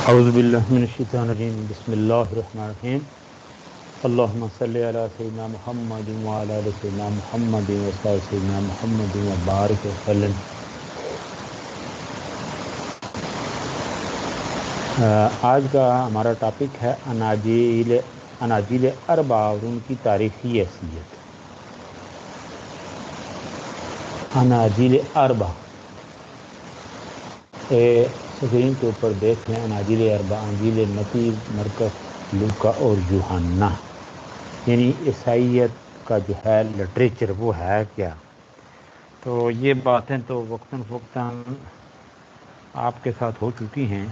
اعوذ باللہ من الشیطان الرجیم بسم اللہ الرحمن الرحیم اللہم صلی علی سیدنا محمد وعلی آل سیدنا محمد وصحبہ سیدنا محمد وبارک وسلم۔ آج کا ہمارا ٹاپک ہے اناجیل اربع اور ان کی تاریخی حیثیت۔ اناجیل اربع اسکرین کے اوپر دیکھ لیں۔ اناجیل اربع، انجیل متی، مرقس، لوکا اور یوحنا، یعنی عیسائیت کا جو ہے لٹریچر وہ ہے کیا۔ تو یہ باتیں تو وقتاً فوقتاً آپ کے ساتھ ہو چکی ہیں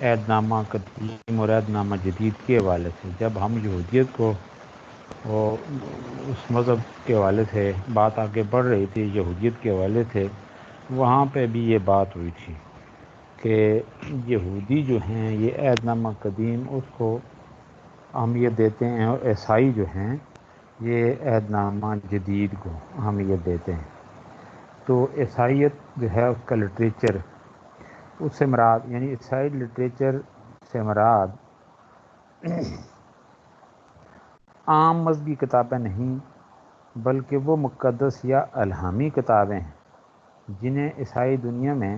عہد نامہ قدیم اور عہد نامہ جدید کے حوالے سے۔ جب ہم یہودیت کو اس مذہب کے حوالے سے بات آگے بڑھ رہی تھی، یہودیت کے حوالے سے، وہاں پہ بھی یہ بات ہوئی تھی کہ یہودی جو ہیں یہ عہد نامہ قدیم اس کو اہمیت دیتے ہیں، اور عیسائی جو ہیں یہ عہد نامہ جدید کو اہمیت دیتے ہیں۔ تو عیسائیت جو ہے اس کا لٹریچر، اس سے مراد یعنی عیسائی لٹریچر سے مراد عام مذہبی کتابیں نہیں، بلکہ وہ مقدس یا الہامی کتابیں ہیں جنہیں عیسائی دنیا میں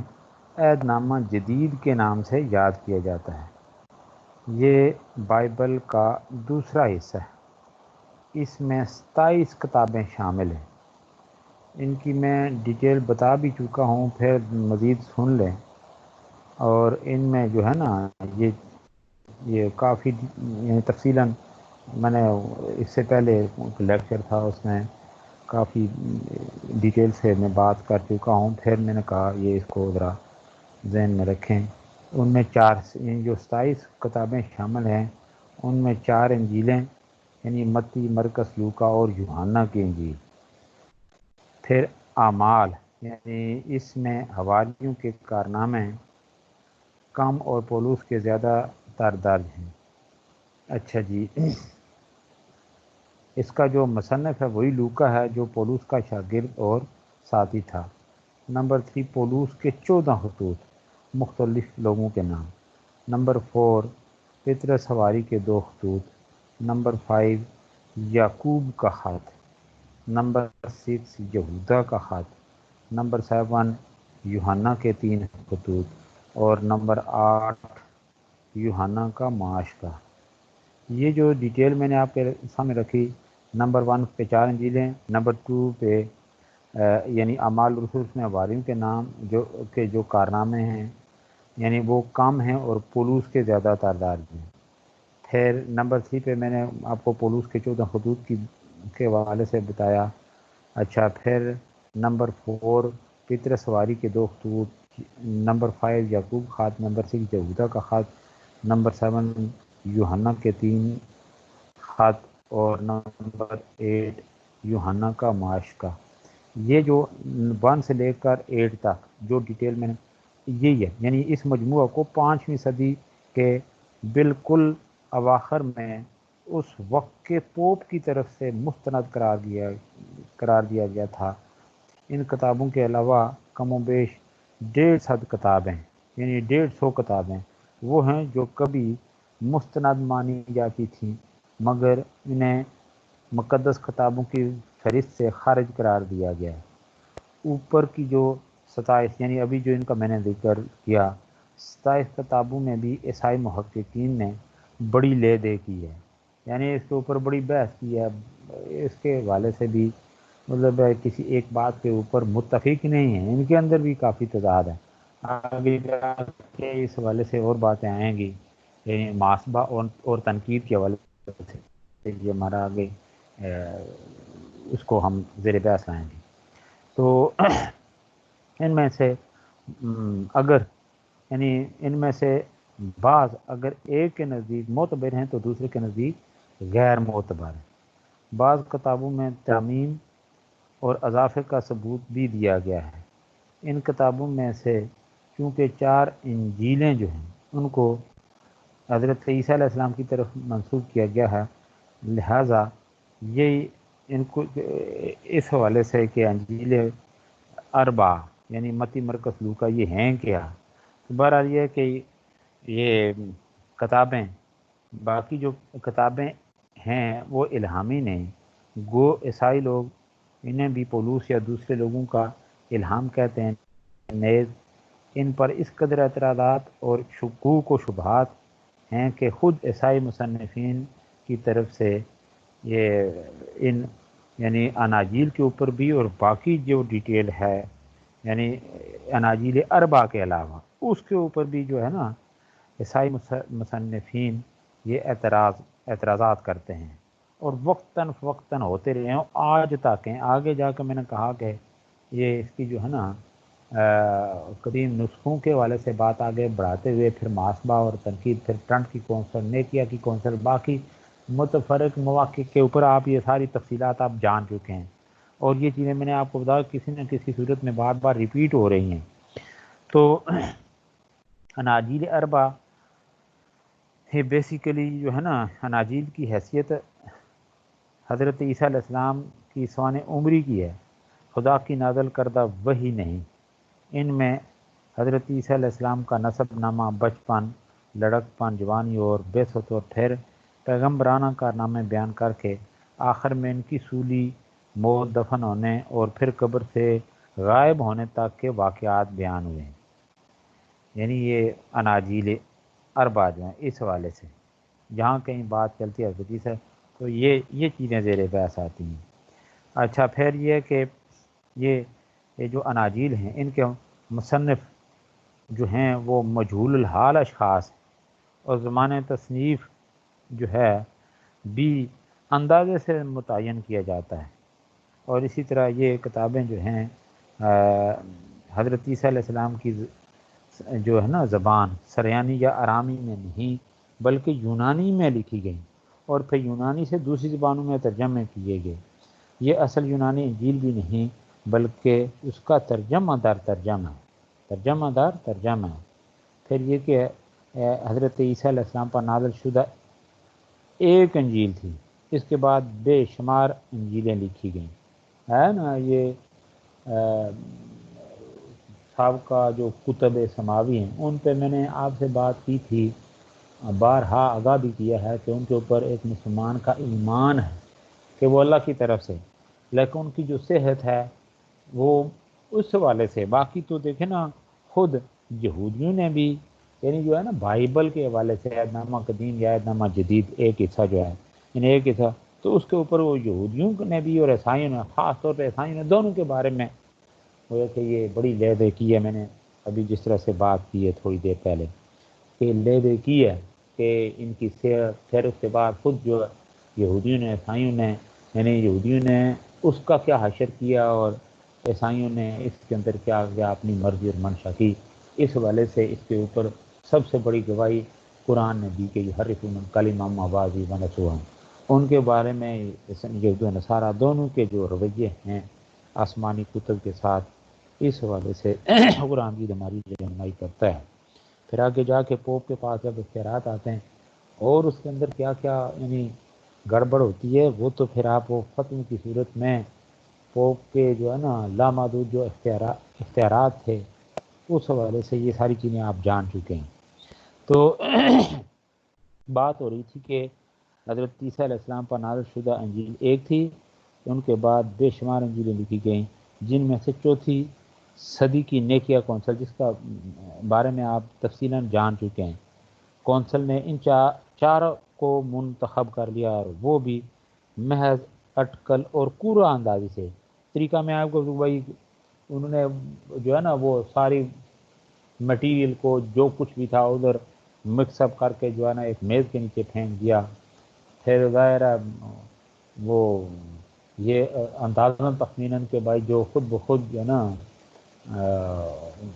عہد نامہ جدید کے نام سے یاد کیا جاتا ہے۔ یہ بائبل کا دوسرا حصہ ہے۔ اس میں 27 کتابیں شامل ہیں۔ ان کی میں ڈیٹیل بتا بھی چکا ہوں، پھر مزید سن لیں۔ اور ان میں جو ہے نا یہ کافی یعنی تفصیلاً میں نے اس سے پہلے لیکچر تھا، اس میں کافی ڈیٹیل سے میں بات کر چکا ہوں۔ پھر میں نے کہا یہ اس کو ذرا ذہن میں رکھیں۔ ان میں یعنی جو 27 کتابیں شامل ہیں ان میں 4 انجیلیں یعنی متی، مرقس، لوکا اور یوحنا کی انجیل۔ پھر اعمال یعنی اس میں حواریوں کے کارنامے کم اور پولس کے زیادہ تر درج ہیں۔ اچھا جی، اس کا جو مصنف ہے وہی لوکا ہے جو پولس کا شاگرد اور ساتھی تھا۔ نمبر 3 پولس کے 14 خطوط، مختلف لوگوں کے نام۔ نمبر 4 پطرس حواری کے 2 خطوط۔ نمبر 5 یعقوب کا خط۔ نمبر 6 یہودا کا خط۔ نمبر 7 یوحنا کے 3 خطوط، اور نمبر 8 یوحنا کا معاشرہ۔ یہ جو ڈیٹیل میں نے آپ کے سامنے رکھی، نمبر 1 پہ 4 انجیلیں، نمبر 2 پہ یعنی اعمال رسول میں حواریوں کے نام جو کارنامے ہیں یعنی وہ کم ہیں اور پولس کے زیادہ تعداد ہیں۔ پھر نمبر 3 پہ میں نے آپ کو پولس کے 14 خطوط کے حوالے سے بتایا۔ اچھا، پھر نمبر 4 پطرس حواری کے 2 خطوط۔ نمبر 5 یعقوب خط۔ نمبر 6 یہودا کا خط۔ نمبر 7 یوحنا کے 3 خط، اور نمبر 8 یوحنا کا معاشرہ۔ یہ جو 1 سے لے کر 8 تک جو ڈیٹیل میں نے یہی ہے، یعنی اس مجموعہ کو 5ویں صدی کے بالکل اواخر میں اس وقت کے پوپ کی طرف سے مستند قرار دیا گیا تھا۔ ان کتابوں کے علاوہ کم و بیش 150 کتابیں یعنی 150 کتابیں وہ ہیں جو کبھی مستند مانی جاتی تھیں، مگر انہیں مقدس کتابوں کی فہرست سے خارج قرار دیا گیا ہے۔ اوپر کی جو 27 یعنی ابھی جو ان کا میں نے ذکر کیا، 27 کتابوں میں بھی عیسائی محققین نے بڑی لے دے کی ہے، یعنی اس کے اوپر بڑی بحث کی ہے۔ اس کے حوالے سے بھی مطلب کسی ایک بات کے اوپر متفق نہیں ہیں، ان کے اندر بھی کافی تضاد ہے۔ آگے جا کے اس حوالے سے اور باتیں آئیں گی، یعنی محاسبہ اور تنقید کے حوالے سے یہ ہمارا آگے اس کو ہم زیر بحث لائیں گے۔ تو ان میں سے اگر یعنی ان میں سے بعض اگر ایک کے نزدیک معتبر ہیں تو دوسرے کے نزدیک غیر معتبر ہیں۔ بعض کتابوں میں ترمیم اور اضافے کا ثبوت بھی دیا گیا ہے۔ ان کتابوں میں سے چونکہ 4 انجیلیں جو ہیں ان کو حضرت عیسیٰ علیہ السلام کی طرف منسوب کیا گیا ہے، لہٰذا یہ ان کو اس حوالے سے کہ انجیل اربع یعنی متی، مرقس، لوکا یہ ہیں کیا، بہرحال یہ ہے کہ یہ کتابیں، باقی جو کتابیں ہیں وہ الہامی نہیں، گو عیسائی لوگ انہیں بھی پولوس یا دوسرے لوگوں کا الہام کہتے ہیں، نیز ان پر اس قدر اعتراضات اور شکوک و شبہات ہیں کہ خود عیسائی مصنفین کی طرف سے یہ ان یعنی اناجیل کے اوپر بھی اور باقی جو ڈیٹیل ہے یعنی اناجیل اربع کے علاوہ اس کے اوپر بھی جو ہے نا عیسائی مصنفین یہ اعتراضات کرتے ہیں اور وقتاً فوقتاً ہوتے رہے ہیں، آج تک ہیں۔ آگے جا کے میں نے کہا کہ یہ اس کی جو ہے نا قدیم نسخوں کے والے سے بات آگے بڑھاتے ہوئے پھر محاسبہ اور تنقید، پھر ٹرنٹ کی کونسل، نیکیا کی کونسل، باقی متفرق مواقع کے اوپر آپ یہ ساری تفصیلات آپ جان چکے ہیں، اور یہ چیزیں میں نے آپ کو بتایا کسی نہ کسی صورت میں بار بار ریپیٹ ہو رہی ہیں۔ تو اناجیل اربع یہ بیسیکلی جو ہے نا اناجیل کی حیثیت حضرت عیسیٰ علیہ السلام کی سوانح عمری کی ہے، خدا کی نازل کردہ وحی نہیں۔ ان میں حضرت عیسیٰ علیہ السلام کا نسب نامہ، بچپن، لڑکپن، جوانی اور بعثت، اور پھر پیغمبرانہ کارنامے بیان کر کے آخر میں ان کی سولی، موت، دفن ہونے اور پھر قبر سے غائب ہونے تک کے واقعات بیان ہوئے ہیں۔ یعنی یہ اناجیل اربع جو ہیں اس حوالے سے جہاں کہیں بات چلتی ہے حضرت عیسیٰ، تو یہ چیزیں زیر بحث آتی ہیں۔ اچھا، پھر یہ کہ یہ جو اناجیل ہیں ان کے مصنف جو ہیں وہ مجہول الحال اشخاص ہیں، اور زمانۂ تصنیف جو ہے بھی اندازے سے متعین کیا جاتا ہے، اور اسی طرح یہ کتابیں جو ہیں حضرت عیسیٰ علیہ السلام کی جو ہے نا زبان سریانی یا آرامی میں نہیں بلکہ یونانی میں لکھی گئی، اور پھر یونانی سے دوسری زبانوں میں ترجمے کیے گئے۔ یہ اصل یونانی انجیل بھی نہیں بلکہ اس کا ترجمہ در ترجمہ ہے۔ پھر یہ کہ حضرت عیسیٰ علیہ السلام پر نازل شدہ ایک انجیل تھی، اس کے بعد بے شمار انجیلیں لکھی گئیں، ہے نا۔ یہ سابقہ جو کتب سماوی ہیں ان پہ میں نے آپ سے بات کی تھی، بارہا آگاہ بھی کیا ہے کہ ان کے اوپر ایک مسلمان کا ایمان ہے کہ وہ اللہ کی طرف سے، لیکن ان کی جو صحت ہے وہ اس حوالے سے، باقی تو دیکھیں نا خود یہودیوں نے بھی یعنی جو ہے نا بائبل کے حوالے سے عہد نامہ قدیم یا عہد نامہ جدید ایک حصہ جو ہے یعنی ایک حصہ، تو اس کے اوپر وہ یہودیوں نے بھی اور عیسائیوں نے، خاص طور پہ عیسائیوں نے، دونوں کے بارے میں وہ کہ یہ بڑی لے دے کی ہے۔ میں نے ابھی جس طرح سے بات کی ہے تھوڑی دیر پہلے کہ لے دے کی ہے کہ ان کی صحت، پھر اس کے بعد خود جو یہودیوں نے، عیسائیوں نے، یعنی یہودیوں نے اس کا کیا حشر کیا اور عیسائیوں نے اس کے اندر کیا کیا اپنی مرضی اور منشا کی، اس حوالے سے اس کے اوپر سب سے بڑی گواہی قرآن نے دی کہ یہ حرفون کلمہ موازی ونسوہا، ان کے بارے میں یہود و نصارہ دونوں کے جو رویے ہیں آسمانی کتب کے ساتھ، اس حوالے سے قرآن کی ہماری رہنمائی کرتا ہے۔ پھر آگے جا کے پوپ کے پاس جب اختیارات آتے ہیں اور اس کے اندر کیا کیا یعنی گڑبڑ ہوتی ہے، وہ تو پھر آپ وہ ختم کی صورت میں پوپ کے جو ہے نا لامحدود جو اختیارات تھے اس حوالے سے یہ ساری چیزیں آپ جان چکے ہیں۔ تو بات ہو رہی تھی کہ حضرت عیسیٰ علیہ السلام پر نازل شدہ انجیل ایک تھی، ان کے بعد بے شمار انجیلیں لکھی گئیں، جن میں سے چوتھی صدی کی نیکیا کونسل، جس کا بارے میں آپ تفصیلاً جان چکے ہیں، کونسل نے ان چار کو منتخب کر لیا، اور وہ بھی محض اٹکل اور کورا اندازی سے طریقہ میں آپ کو بھائی انہوں نے جو ہے نا وہ ساری مٹیریل کو جو کچھ بھی تھا ادھر مکس اپ کر کے جو ہے نا ایک میز کے نیچے پھینک دیا، پھر ظاہر ہے وہ یہ اندازاً تخمیناً کہ بھائی جو خود بخود جو ہے نا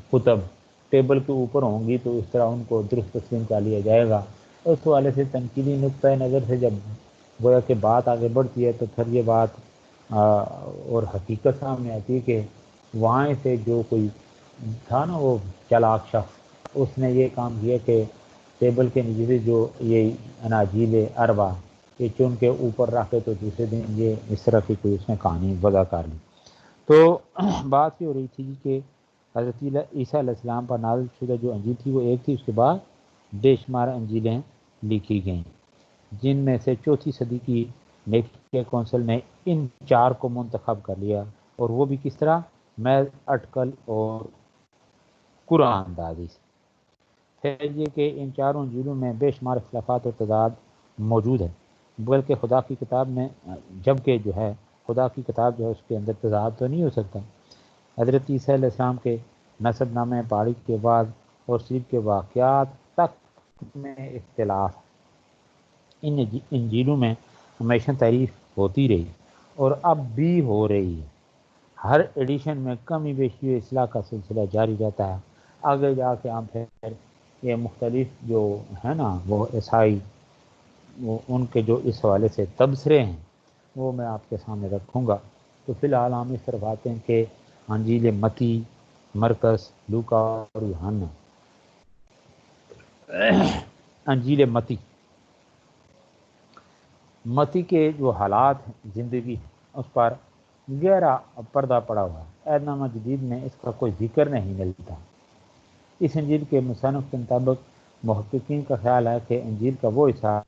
کتب ٹیبل کے اوپر ہوں گی تو اس طرح ان کو درست تسلیم کر لیا جائے گا۔ اس حوالے سے تنقیدی نقطۂ نظر سے جب گویا کہ بات آگے بڑھتی ہے تو پھر یہ بات اور حقیقت سامنے آتی ہے کہ وہاں سے جو کوئی تھا نا وہ چلاک شخص، اس نے یہ کام کیا کہ ٹیبل کے نیچے سے جو یہ اناجیل اربع یہ چن کے اوپر رکھے، تو دوسرے دن یہ اس طرح کی کوئی اس نے کہانی وضع کر لی۔ تو بات یہ ہو رہی تھی کہ حضرت عیسیٰ علیہ السلام پر نازل شدہ جو انجیل تھی وہ ایک تھی، اس کے بعد بے شمار انجیلیں لکھی گئیں، جن میں سے چوتھی صدی کی نیکیا کونسل نے ان 4 کو منتخب کر لیا، اور وہ بھی کس طرح؟ محض اٹکل اور قرآن اندازی سے۔ پھر یہ کہ ان 4 انجیلوں میں بے شمار اختلافات اور تضاد موجود ہے، بلکہ خدا کی کتاب میں، جبکہ جو ہے خدا کی کتاب جو ہے اس کے اندر تضاد تو نہیں ہو سکتا۔ حضرت عیسیٰ علیہ السلام کے نسب نامہ پاڑی کے بعد اور صلیب کے واقعات تک میں اختلاف ان انجیلوں میں ہمیشہ تعریف ہوتی رہی اور اب بھی ہو رہی ہے۔ ہر ایڈیشن میں کمی بیشی و اصلاح کا سلسلہ جاری رہتا ہے۔ آگے جا کے ہم پھر یہ مختلف جو ہے نا وہ عیسائی، وہ ان کے جو اس حوالے سے تبصرے ہیں وہ میں آپ کے سامنے رکھوں گا۔ تو فی الحال ہم اس طرف آتے ہیں کہ انجیل متی، مرکز، لوکا اور یوحنا۔ انجیل متی کے جو حالات ہیں زندگی اس پر گہرا پردہ پڑا ہوا ہے۔ عہد نامہ جدید میں اس کا کوئی ذکر نہیں ملتا۔ اس انجیل کے مصنف کے مطابق محققین کا خیال ہے کہ انجیل کا وہ حصہ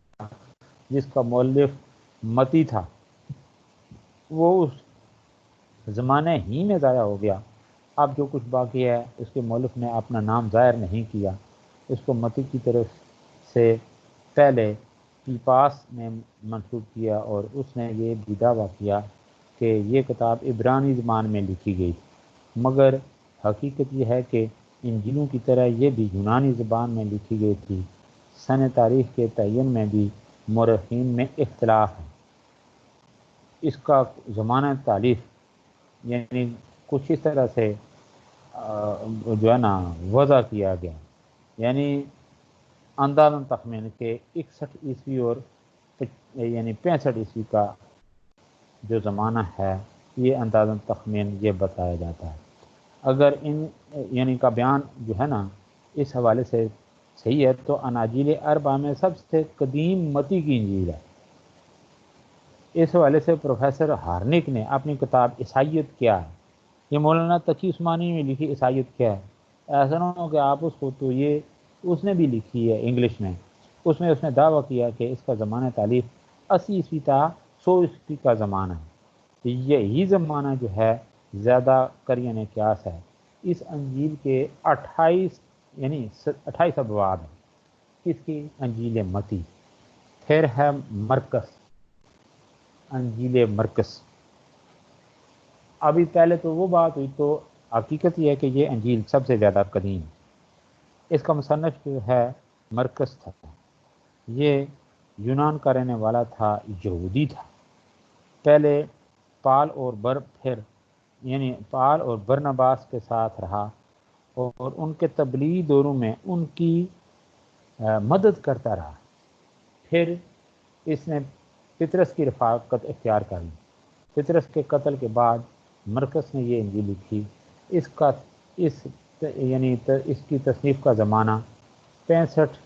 جس کا مؤلف متی تھا وہ اس زمانے ہی میں ضائع ہو گیا۔ اب جو کچھ باقی ہے اس کے مؤلف نے اپنا نام ظاہر نہیں کیا، اس کو متی کی طرف سے پہلے پیپاس نے منسوب کیا، اور اس نے یہ بھی دعویٰ کیا کہ یہ کتاب عبرانی زبان میں لکھی گئی تھی، مگر حقیقت یہ ہے کہ انجیلوں کی طرح یہ بھی یونانی زبان میں لکھی گئی تھی۔ سن تاریخ کے تعین میں بھی مورخین میں اختلاف ہے۔ اس کا زمانہ تالیف یعنی کچھ اس طرح سے جو ہے نا وضع کیا گیا، یعنی اندازاً تخمین کے 61 عیسوی اور یعنی 65 عیسوی کا جو زمانہ ہے یہ اندازاً تخمین یہ بتایا جاتا ہے۔ اگر ان یعنی کا بیان جو ہے نا اس حوالے سے صحیح ہے تو اناجیل اربعہ میں سب سے قدیم متی کی انجیل ہے۔ اس حوالے سے پروفیسر ہارنک نے اپنی کتاب عیسائیت کیا ہے، یہ مولانا تقی عثمانی میں لکھی عیسائیت کیا ہے، ایسا نہ ہو کہ آپ اس کو تو یہ اس نے بھی لکھی ہے انگلش میں، اس میں اس نے دعویٰ کیا کہ اس کا زمانہ تالیف 80 عیسوی تا 100 عیسوی کا زمانہ ہے۔ یہی زمانہ جو ہے زیادہ قرین قیاس ہے۔ اس انجیل کے 28 ابواب ہیں۔ کس کی؟ انجیل متی۔ پھر ہے مرکز، انجیل مرکز۔ ابھی پہلے تو وہ بات ہوئی، تو حقیقت یہ ہے کہ یہ انجیل سب سے زیادہ قدیم ہے۔ اس کا مصنف جو ہے مرکز تھا، یہ یونان کا رہنے والا تھا، یہودی تھا۔ پہلے پال اور برنباس کے ساتھ رہا اور ان کے تبلیغی دوروں میں ان کی مدد کرتا رہا۔ پھر اس نے پطرس کی رفاقت اختیار کر لی۔ پطرس کے قتل کے بعد مرکز نے یہ انجیل لکھی۔ اس کی تصنیف کا زمانہ 65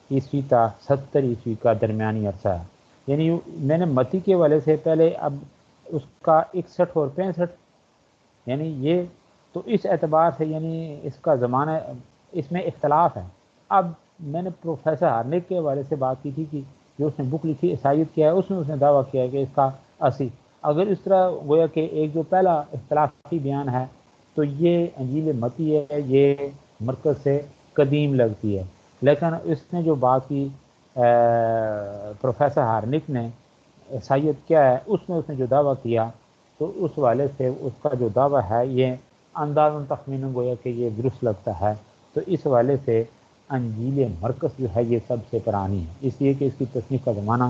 عیسوی تا 70 عیسوی کا درمیانی عرصہ ہے۔ یعنی میں نے متی کے والے سے پہلے اب اس کا 61 اور 65 یعنی یہ تو اس اعتبار سے یعنی اس کا زمانہ اس میں اختلاف ہے۔ اب میں نے پروفیسر ہارنک کے والے سے بات کی تھی کہ جو اس نے بک لکھی عیسائیت کیا ہے، اس نے دعویٰ کیا ہے کہ اس کا 80، اگر اس طرح گویا کہ ایک جو پہلا اختلافی بیان ہے تو یہ انجیل متی ہے، یہ مرکز سے قدیم لگتی ہے۔ لیکن اس نے جو بات کی پروفیسر ہارنک نے عیسائیت کیا ہے، اس نے جو دعویٰ کیا تو اس والے سے اس کا جو دعویٰ ہے یہ اندازاً تخمیناً گویا کہ یہ درست لگتا ہے۔ تو اس والے سے انجیل مرکز جو ہے یہ سب سے پرانی ہے، اس لیے کہ اس کی تصنیف کا زمانہ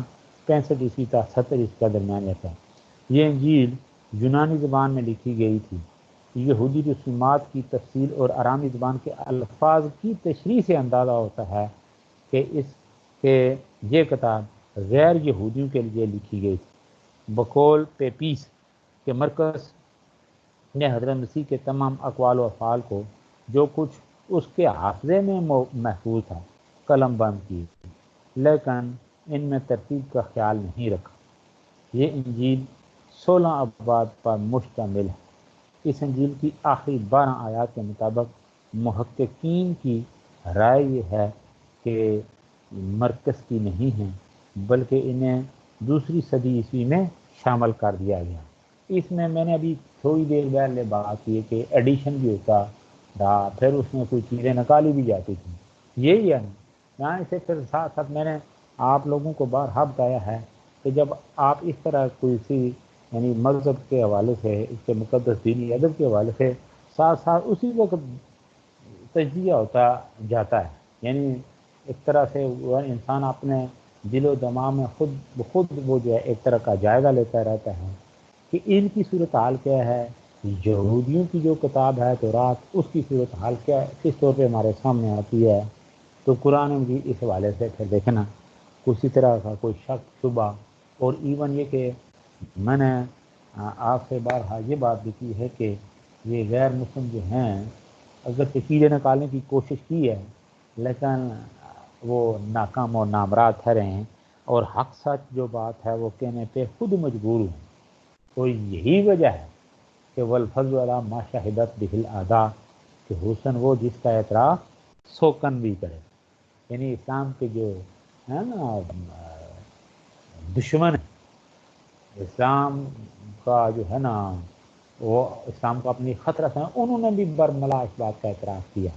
65 عیسوی تا 70 عیسوی کا درمیان رہتا ہے۔ یہ انجیل یونانی زبان میں لکھی گئی تھی۔ یہودی رسومات کی تفصیل اور آرامی زبان کے الفاظ کی تشریح سے اندازہ ہوتا ہے کہ یہ کتاب غیر یہودیوں کے لیے لکھی گئی تھی۔ بقول پیپیس کے مرکز نے حضرت مسیح کے تمام اقوال و افعال کو جو کچھ اس کے حافظے میں محفوظ تھا قلم بند کی، لیکن ان میں ترتیب کا خیال نہیں رکھا۔ یہ انجیل 16 ابواب پر مشتمل ہے۔ اس انجیل کی آخری 12 آیات کے مطابق محققین کی رائے یہ ہے کہ مرکز کی نہیں ہیں، بلکہ انہیں دوسری صدی عیسوی میں شامل کر دیا گیا۔ اس میں نے ابھی تھوڑی دیر پہلے بات کی کہ ایڈیشن بھی ہوتا تھا، پھر اس میں کوئی چیزیں نکالی بھی جاتی تھیں، یہی ہے نا۔ یہاں سے پھر ساتھ ساتھ میں نے آپ لوگوں کو بارہا بتایا ہے کہ جب آپ اس طرح کوئی سی یعنی مذہب کے حوالے سے، اس کے مقدس دینی ادب کے حوالے سے ساتھ ساتھ اسی وقت تجزیہ ہوتا جاتا ہے، یعنی ایک طرح سے وہ انسان اپنے دل و دماغ میں خود بخود وہ جو ہے ایک طرح کا جائزہ لیتا رہتا ہے کہ ان کی صورتحال کیا ہے، یہودیوں کی جو کتاب ہے تورات، اس کی صورتحال کیا ہے، کس طور پہ ہمارے سامنے آتی ہے۔ تو قرآن مجید اس حوالے سے پھر دیکھنا کسی طرح کا کوئی شک شبہ، اور ایون یہ کہ میں نے آپ سے بارہا یہ بات بھی کی ہے کہ یہ غیر مسلم جو ہیں اگر چیزیں نکالنے کی کوشش کی ہے لیکن وہ ناکام اور نامراد ٹھہرے ہیں، اور حق سچ جو بات ہے وہ کہنے پہ خود مجبور ہوں۔ تو یہی وجہ ہے کہ والفضل علی ما شہدت بہ الاعداء، کہ حسن وہ جس کا اعتراف سوکن بھی کرے، یعنی اسلام کے جو ہے نا دشمن اسلام کا جو ہے نا وہ اسلام کو اپنی خطرہ سمجھا، انہوں نے بھی برملا اس بات کا اعتراف کیا،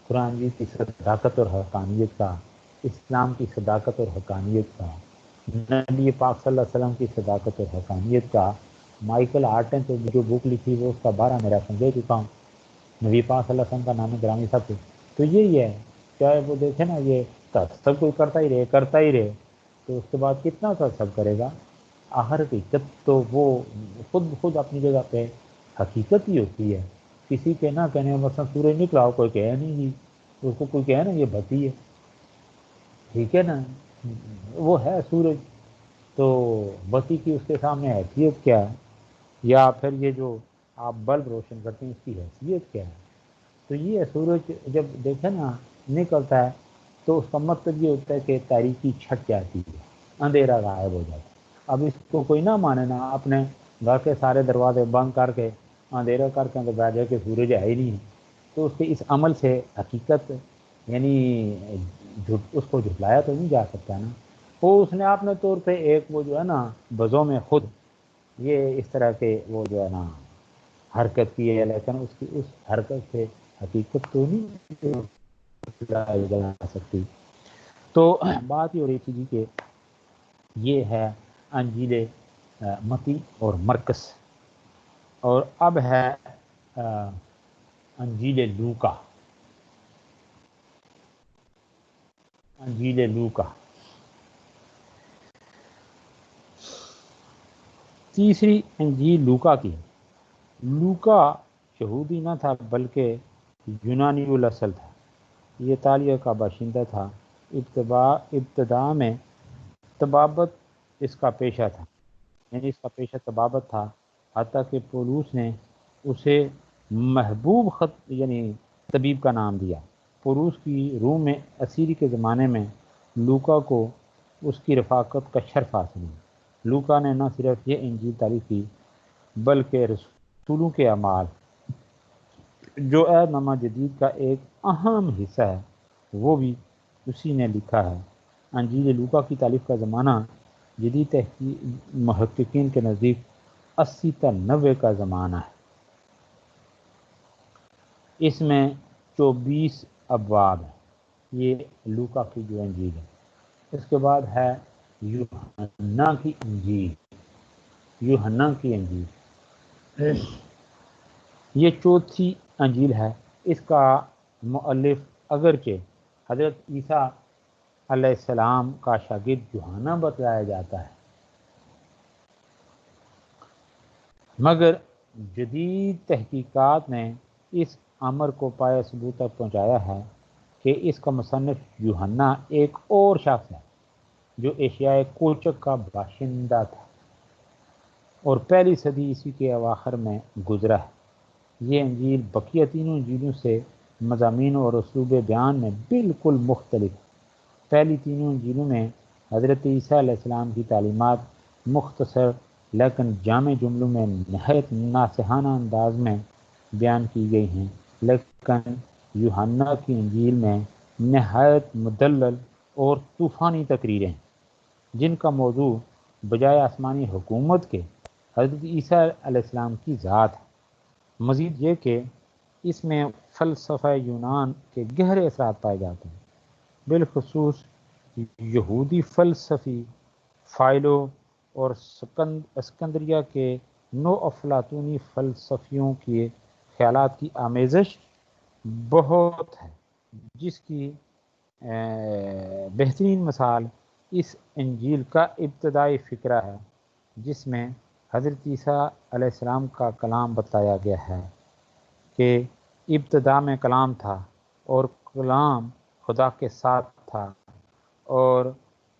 قرآن جی کی صداقت اور حقانیت کا، اسلام کی صداقت اور حقانیت کا، نبی پاک صلی اللہ علیہ وسلم کی صداقت اور حقانیت کا۔ مائیکل آرٹن تو جو بک لکھی وہ اس کا 12 میرا سمجھے چکا ہوں، نبی پاک صلی اللہ علیہ وسلم کا نام گرامی سب سے۔ تو یہی ہے، چاہے وہ دیکھے نا یہ سب کوئی کرتا ہی رہے تو اس کے بعد کتنا سب کرے گا۔ آخر حقیقت تو وہ خود اپنی جگہ پہ حقیقت ہی ہوتی ہے، کسی کے نہ کہنے مثلا سورج نکلا ہو کوئی کہے نہیں جی، اس کو کوئی کہے نا یہ بتی ہے، ٹھیک ہے نا، وہ ہے سورج، تو بتی کی اس کے سامنے حیثیت کیا ہے، یا پھر یہ جو آپ بلب روشن کرتے ہیں اس کی حیثیت کیا ہے۔ تو یہ سورج جب دیکھیں نا نکلتا ہے تو اس کا مطلب یہ ہوتا ہے کہ تاریکی چھٹ جاتی ہے، اندھیرا غائب ہو جاتا ہے۔ اب اس کو کوئی نہ مانے نا، اپنے گھر کے سارے دروازے بند کر کے اندھیرا کر کے بیٹھ جائے کہ سورج ہے ہی نہیں، تو اس کے اس عمل سے حقیقت یعنی اس کو جھٹلایا تو نہیں جا سکتا نا۔ وہ اس نے اپنے طور پہ ایک وہ جو ہے نا بزوں میں خود یہ اس طرح کے وہ جو ہے نا حرکت کی ہے، لیکن اس کی اس حرکت سے حقیقت تو نہیں جا سکتی۔ تو بات یہ ہو رہی تھی جی کہ یہ ہے انجیل متی اور مرکس، اور اب ہے انجیل لوکا۔ انجیل لوکا تیسری انجیل لوکا کی۔ لوکا یہودی نہ تھا بلکہ یونانی الاصل تھا، یہ اطالیہ کا باشندہ تھا۔ ابتدا میں طبابت اس کا پیشہ تھا، یعنی اس کا پیشہ طبابت تھا، حتیٰ کہ پولوس نے اسے محبوب خط یعنی طبیب کا نام دیا۔ پولوس کی روم میں اسیری کے زمانے میں لوکا کو اس کی رفاقت کا شرف حاصل ہوا۔ لوکا نے نہ صرف یہ انجیل تاریخ کی بلکہ رسولوں کے اعمال جو عہد نامہ جدید کا ایک اہم حصہ ہے وہ بھی اسی نے لکھا ہے۔ انجیل لوکا کی تالیف کا زمانہ جدید تحقیق محققین کے نزدیک 80 تا 90 کا زمانہ ہے۔ اس میں 24 ابواب ہیں، یہ لوکا کی جو انجیل ہے۔ اس کے بعد ہے یوحنا کی انجیل۔ یوحنا کی انجیل یہ چوتھی انجیل ہے۔ اس کا مؤلف اگرچہ حضرت عیسیٰ علیہ السلام کا شاگرد یوحنا بتلایا جاتا ہے، مگر جدید تحقیقات نے اس امر کو پایہ ثبوت تک پہنچایا ہے کہ اس کا مصنف یوحنا ایک اور شخص ہے جو ایشیائے کوچک کا باشندہ تھا اور پہلی صدی عیسوی کے اواخر میں گزرا ہے۔ یہ انجیل بقیہ تینوں انجیلوں سے مضامین اور اسلوب بیان میں بالکل مختلف ہے۔ پہلی تینوں انجیلوں میں حضرت عیسیٰ علیہ السلام کی تعلیمات مختصر لیکن جامع جملوں میں نہایت ناصحانہ انداز میں بیان کی گئی ہیں، لیکن یوحنا کی انجیل میں نہایت مدلل اور طوفانی تقریریں جن کا موضوع بجائے آسمانی حکومت کے حضرت عیسیٰ علیہ السلام کی ذات ہے۔ مزید یہ کہ اس میں فلسفہ یونان کے گہرے اثرات پائے جاتے ہیں، بالخصوص یہودی فلسفی فائلو اور اسکندریہ کے نو افلاطونی فلسفیوں کے خیالات کی آمیزش بہت ہے، جس کی بہترین مثال اس انجیل کا ابتدائی فقرہ ہے جس میں حضرت عیسیٰ علیہ السلام کا کلام بتایا گیا ہے کہ ابتدا میں کلام تھا اور کلام خدا کے ساتھ تھا اور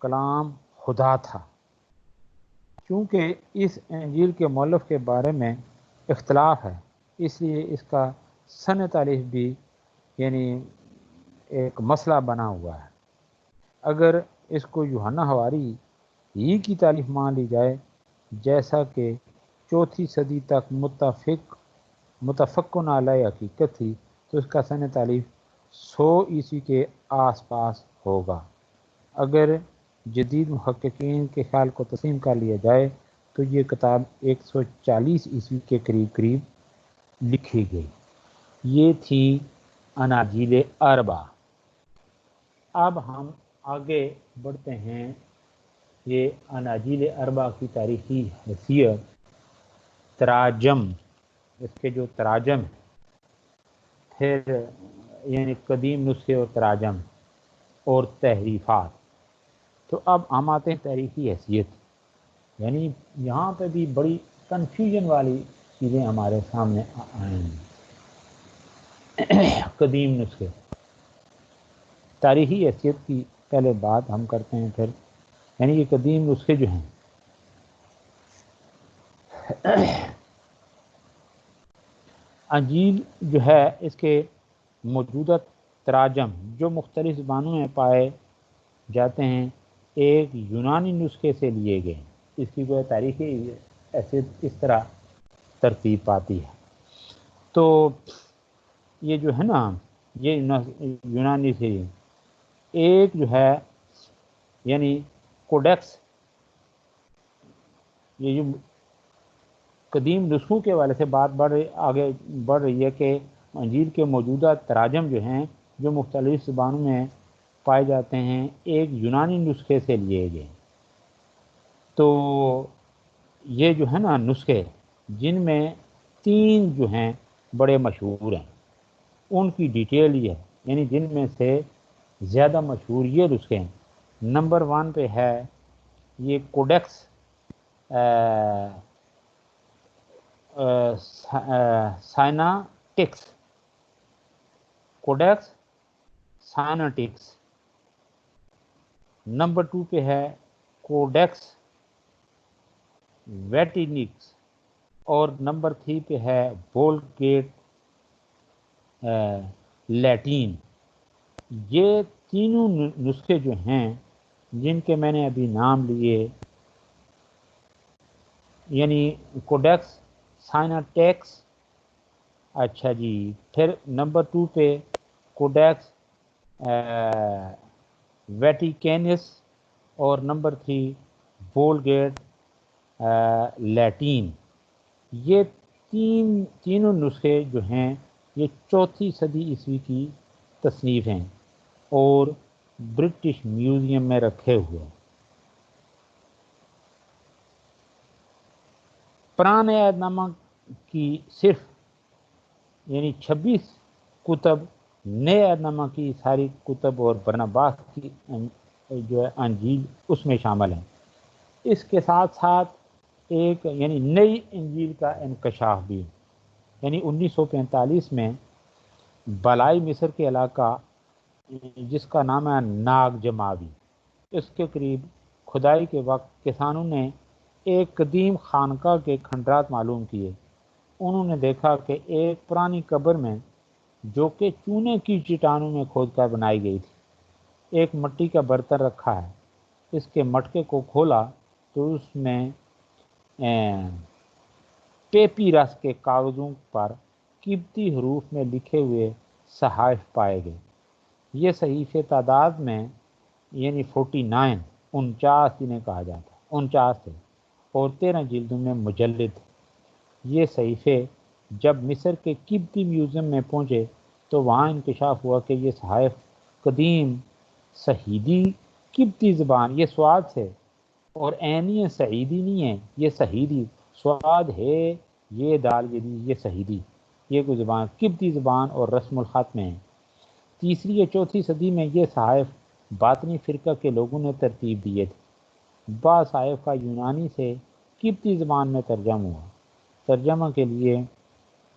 کلام خدا تھا۔ چونکہ اس انجیل کے مؤلف کے بارے میں اختلاف ہے، اس لیے اس کا سن تاریخ بھی یعنی ایک مسئلہ بنا ہوا ہے۔ اگر اس کو یوحنا حواری ہی کی تاریخ مان لی جائے جیسا کہ چوتھی صدی تک متفقن علیہ حقیقت تھی، تو اس کا سن تاریخ 100 عیسوی کے آس پاس ہوگا۔ اگر جدید محققین کے خیال کو تسلیم کر لیا جائے تو یہ کتاب 140 عیسوی کے قریب لکھی گئی۔ یہ تھی اناجیل اربع۔ اب ہم آگے بڑھتے ہیں۔ یہ اناجیل اربع کی تاریخی حیثیت، تراجم، اس کے جو تراجم پھر یعنی قدیم نسخے اور تراجم اور تحریفات۔ تو اب ہم آتے ہیں تاریخی حیثیت، یعنی یہاں پہ بھی بڑی کنفیوژن والی چیزیں ہمارے سامنے آئیں ہیں۔ قدیم نسخے، تاریخی حیثیت کی پہلے بات ہم کرتے ہیں، پھر یعنی یہ قدیم نسخے جو ہیں انجیل جو ہے اس کے موجودہ تراجم جو مختلف زبانوں میں پائے جاتے ہیں ایک یونانی نسخے سے لیے گئے۔ اس کی کوئی تاریخی حیثیت اس طرح ترتیب پاتی ہے۔ تو یہ جو ہے نا یہ یونانی سے ایک جو ہے یعنی کوڈیکس، یہ جو قدیم نسخوں کے والے سے بات آگے بڑھ رہی ہے کہ انجیل کے موجودہ تراجم جو ہیں جو مختلف زبانوں میں پائے جاتے ہیں ایک یونانی نسخے سے لیے گئے۔ تو یہ جو ہے نا نسخے جن میں 3 جو ہیں بڑے مشہور ہیں، ان کی ڈیٹیل یہ ہے، یعنی جن میں سے زیادہ مشہور یہ نسخے ہیں۔ نمبر 1 پہ ہے یہ کوڈیکس سائناٹکس، کوڈیکس سائناٹکس۔ نمبر 2 پہ ہے کوڈیکس ویٹینکس، اور نمبر 3 پہ ہے وولگیٹ لیٹین۔ یہ تینوں نسخے جو ہیں جن کے میں نے ابھی نام لیے، یعنی کوڈیکس سائناٹیکس، اچھا جی، پھر نمبر 2 پہ کوڈیکس ویٹیکینس، اور نمبر 3 وولگیٹ لیٹین۔ یہ تینوں نسخے جو ہیں یہ 4 صدی عیسوی کی تصنیف ہیں اور برٹش میوزیم میں رکھے ہوئے ہیں۔ پرانے عہد نامہ کی صرف یعنی 26 کتب، نئے عہد نامہ کی ساری کتب اور برناباس کی جو ہے انجیل اس میں شامل ہیں۔ اس کے ساتھ ساتھ ایک یعنی نئی انجیل کا انکشاف بھی، یعنی 1945 میں بالائی مصر کے علاقہ جس کا نام ہے ناگ جماوی، اس کے قریب کھدائی کے وقت کسانوں نے ایک قدیم خانقاہ کے کھنڈرات معلوم کیے۔ انہوں نے دیکھا کہ ایک پرانی قبر میں جو کہ چونے کی چٹانوں میں کھود کر بنائی گئی تھی ایک مٹی کا برتن رکھا ہے۔ اس کے مٹکے کو کھولا تو اس میں پیپیرس کے کاغذوں پر قبطی حروف میں لکھے ہوئے صحائف پائے گئے۔ یہ صحیفے تعداد میں یعنی 49 49 جنہیں کہا جاتا ہے 49 تھے اور 13 جلدوں میں مجلد. یہ صحیفے جب مصر کے قبطی میوزیم میں پہنچے تو وہاں انکشاف ہوا کہ یہ صحائف قدیم صحیدی قبطی زبان، یہ سواد سے اور عینی سعیدی نہیں ہے، یہ صحیدی سواد ہے، یہ دال یہ صحیدی، یہ کوئی زبان قبطی زبان اور رسم الخط میں ہے. تیسری یا چوتھی صدی میں یہ صحائف باطنی فرقہ کے لوگوں نے ترتیب دیے تھے. بعض صحائف کا یونانی سے قبطی زبان میں ترجمہ ہوا. ترجمہ کے لیے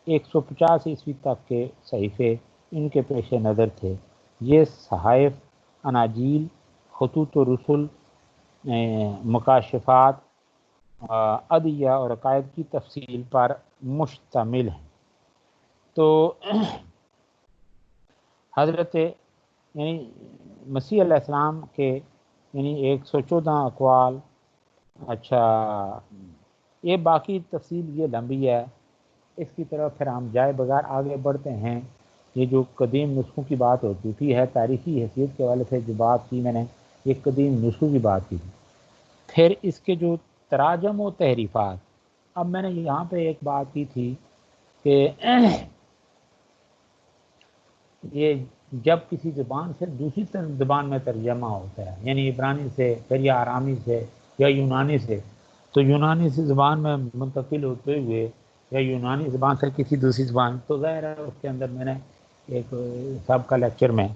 150 عیسوی تک کے صحیفے ان کے پیش نظر تھے. یہ صحائف اناجیل، خطوط و رسل، مکاشفات، ادعیہ اور عقائد کی تفصیل پر مشتمل ہیں. تو حضرت یعنی مسیح علیہ السلام کے یعنی 114 اقوال. اچھا یہ باقی تفصیل یہ لمبی ہے، اس کی طرف پھر ہم جائے بغیر آگے بڑھتے ہیں. یہ جو قدیم نسخوں کی بات ہو چکی ہے تاریخی حیثیت کے حوالے سے جو بات کی میں نے، یہ قدیم نسخوں کی بات کی تھی. پھر اس کے جو تراجم و تحریفات، اب میں نے یہاں پہ ایک بات کی تھی کہ یہ جب کسی زبان سے دوسری زبان میں ترجمہ ہوتا ہے یعنی عبرانی سے پھر یا آرامی سے یا یونانی سے، تو یونانی سے زبان میں منتقل ہوتے ہوئے یا یونانی زبان سے کسی دوسری زبان، تو ظاہر ہے اس کے اندر میں نے ایک سابقہ لیکچر میں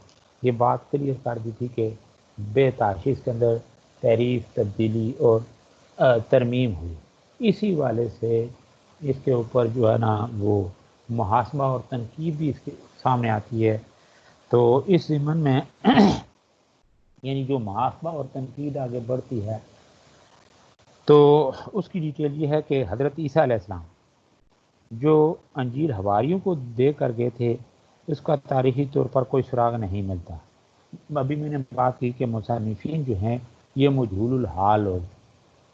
یہ بات کلیئر کر دی تھی کہ بے تحاشی کے اندر تحریف، تبدیلی اور ترمیم ہوئی. اسی والے سے اس کے اوپر جو ہے نا وہ محاسبہ اور تنقید بھی اس کے سامنے آتی ہے. تو اس ضمن میں یعنی جو محاسبہ اور تنقید آگے بڑھتی ہے تو اس کی ڈیٹیل یہ ہے کہ حضرت عیسیٰ علیہ السلام جو انجیل حواریوں کو دے کر گئے تھے اس کا تاریخی طور پر کوئی سراغ نہیں ملتا. ابھی میں نے بات کی کہ مصنفین جو ہیں یہ مجہول الحال ہو.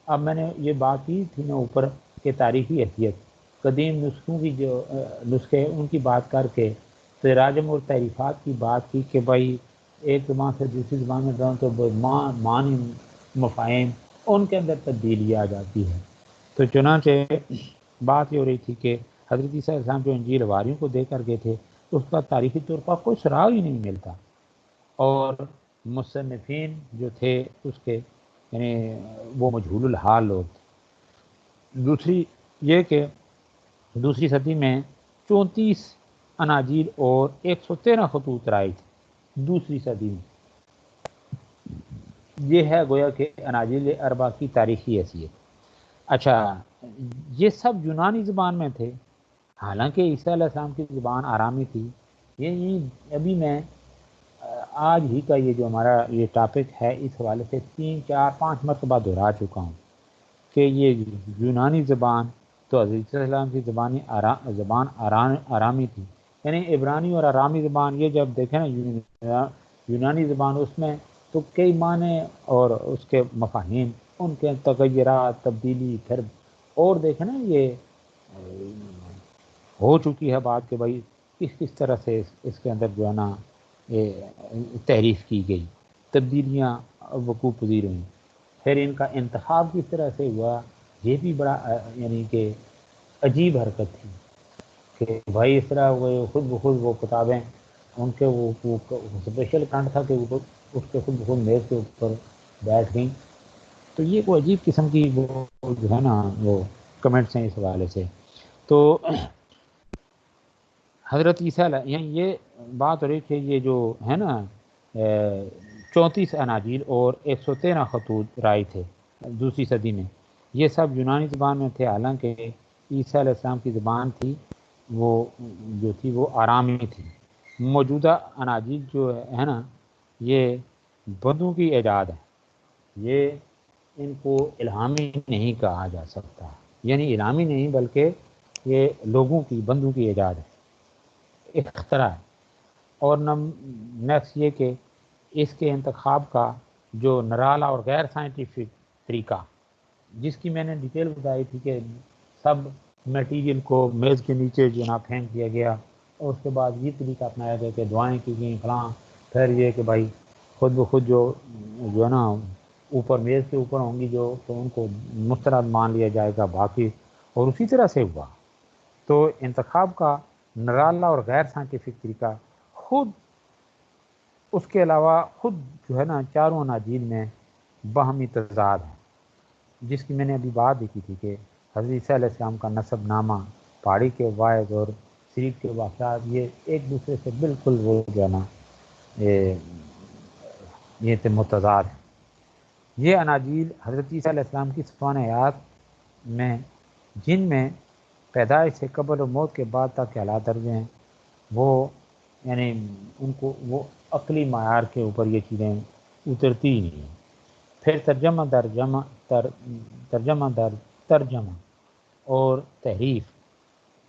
اب میں نے یہ بات کی تھی نا اوپر کہ تاریخی حیثیت قدیم نسخوں کی جو نسخے ان کی بات کر کے تراجم اور تعریفات کی بات کی کہ بھائی ایک زبان سے دوسری زبان میں جاؤں تو معنی مفاہیم ان کے اندر تبدیلی آ جاتی ہے. تو چنانچہ بات یہ ہو رہی تھی کہ حضرت عیسیٰ علیہ السلام جو انجیل حواریوں کو دے کر گئے تھے اس کا تاریخی طور پر کوئی سراغ ہی نہیں ملتا، اور مصنفین جو تھے اس کے یعنی وہ مجہول الحال لوگ. دوسری یہ کہ دوسری صدی میں 34 اناجیل اور 113 خطوط رائے تھے دوسری صدی میں. یہ ہے گویا کہ اناجیل اربع کی تاریخی حیثیت. اچھا یہ سب یونانی زبان میں تھے، حالانکہ عیسیٰ علیہ السلام کی زبان آرامی تھی. یہ ابھی میں آج ہی کا یہ جو ہمارا یہ ٹاپک ہے اس حوالے سے 3 4 5 مرتبہ دہرا چکا ہوں کہ یہ یونانی زبان تو حضرت علیہ السلام کی زبان آرامی تھی. یعنی عبرانی اور آرامی زبان یہ جب دیکھیں نا یونانی زبان اس میں تو کئی معنی اور اس کے مفاہیم ان کے تغیرات تبدیلی پھر اور دیکھیں نا یہ ہو چکی ہے بات کہ بھائی کس طرح سے اس کے اندر جو ہے نا یہ تحریف کی گئی، تبدیلیاں وقوع پذیر ہوئیں. پھر ان کا انتخاب کس طرح سے ہوا یہ بھی بڑا یعنی کہ عجیب حرکت تھی کہ بھائی اس طرح وہ خود بخود وہ کتابیں ان کے وہ اسپیشل کانڈ تھا کہ وہ اس کے خود بخود میز کے اوپر بیٹھ گئیں. تو یہ کوئی عجیب قسم کی وہ جو ہے نا وہ کمنٹس ہیں اس حوالے سے. تو حضرت عیسیٰ یعنی یہ بات ہو رہی کہ یہ جو ہے نا 34 اناجیل اور 113 خطوط رائے تھے دوسری صدی میں، یہ سب یونانی زبان میں تھے. حالانکہ عیسیٰ علیہ السلام کی زبان تھی وہ جو تھی وہ آرامی تھی. موجودہ اناجیل جو ہے نا یہ بندوں کی ایجاد ہے، یہ ان کو الہامی نہیں کہا جا سکتا، یعنی الہامی نہیں بلکہ یہ لوگوں کی بندوں کی ایجاد ہے، اختراع ہے. اور نیکسٹ یہ کہ اس کے انتخاب کا جو نرالا اور غیر سائنٹیفک طریقہ جس کی میں نے ڈیٹیل بتائی تھی کہ سب میٹیریل کو میز کے نیچے جو نا پھینک دیا گیا اور اس کے بعد یہ طریقہ اپنایا گیا کہ دعائیں کی گئیں فلاں پھر یہ کہ بھائی خود بخود جو ہے نا اوپر میز کے اوپر ہوں گی جو، تو ان کو مستند مان لیا جائے گا باقی، اور اسی طرح سے ہوا۔ تو انتخاب کا نرالا اور غیر سائنٹیفک طریقہ خود، اس کے علاوہ خود جو ہے نا چاروں اناجیل میں باہمی تضاد ہے، جس کی میں نے ابھی بات بھی کی تھی کہ حضرت عیسیٰ علیہ السلام کا نسب نامہ، پہاڑی کے واعظ اور شریف کے واقعات، یہ ایک دوسرے سے بالکل وہ جو ہے نا یہ متضاد ہے۔ یہ اناجیل حضرت عیسیٰ علیہ السلام کی سوانح حیات میں، جن میں پیدائش سے قبل و موت کے بعد تک کے حالات درج ہیں، وہ یعنی ان کو وہ عقلی معیار کے اوپر یہ چیزیں اترتی ہی نہیں ہیں۔ پھر ترجمہ در ترجمہ اور تحریف،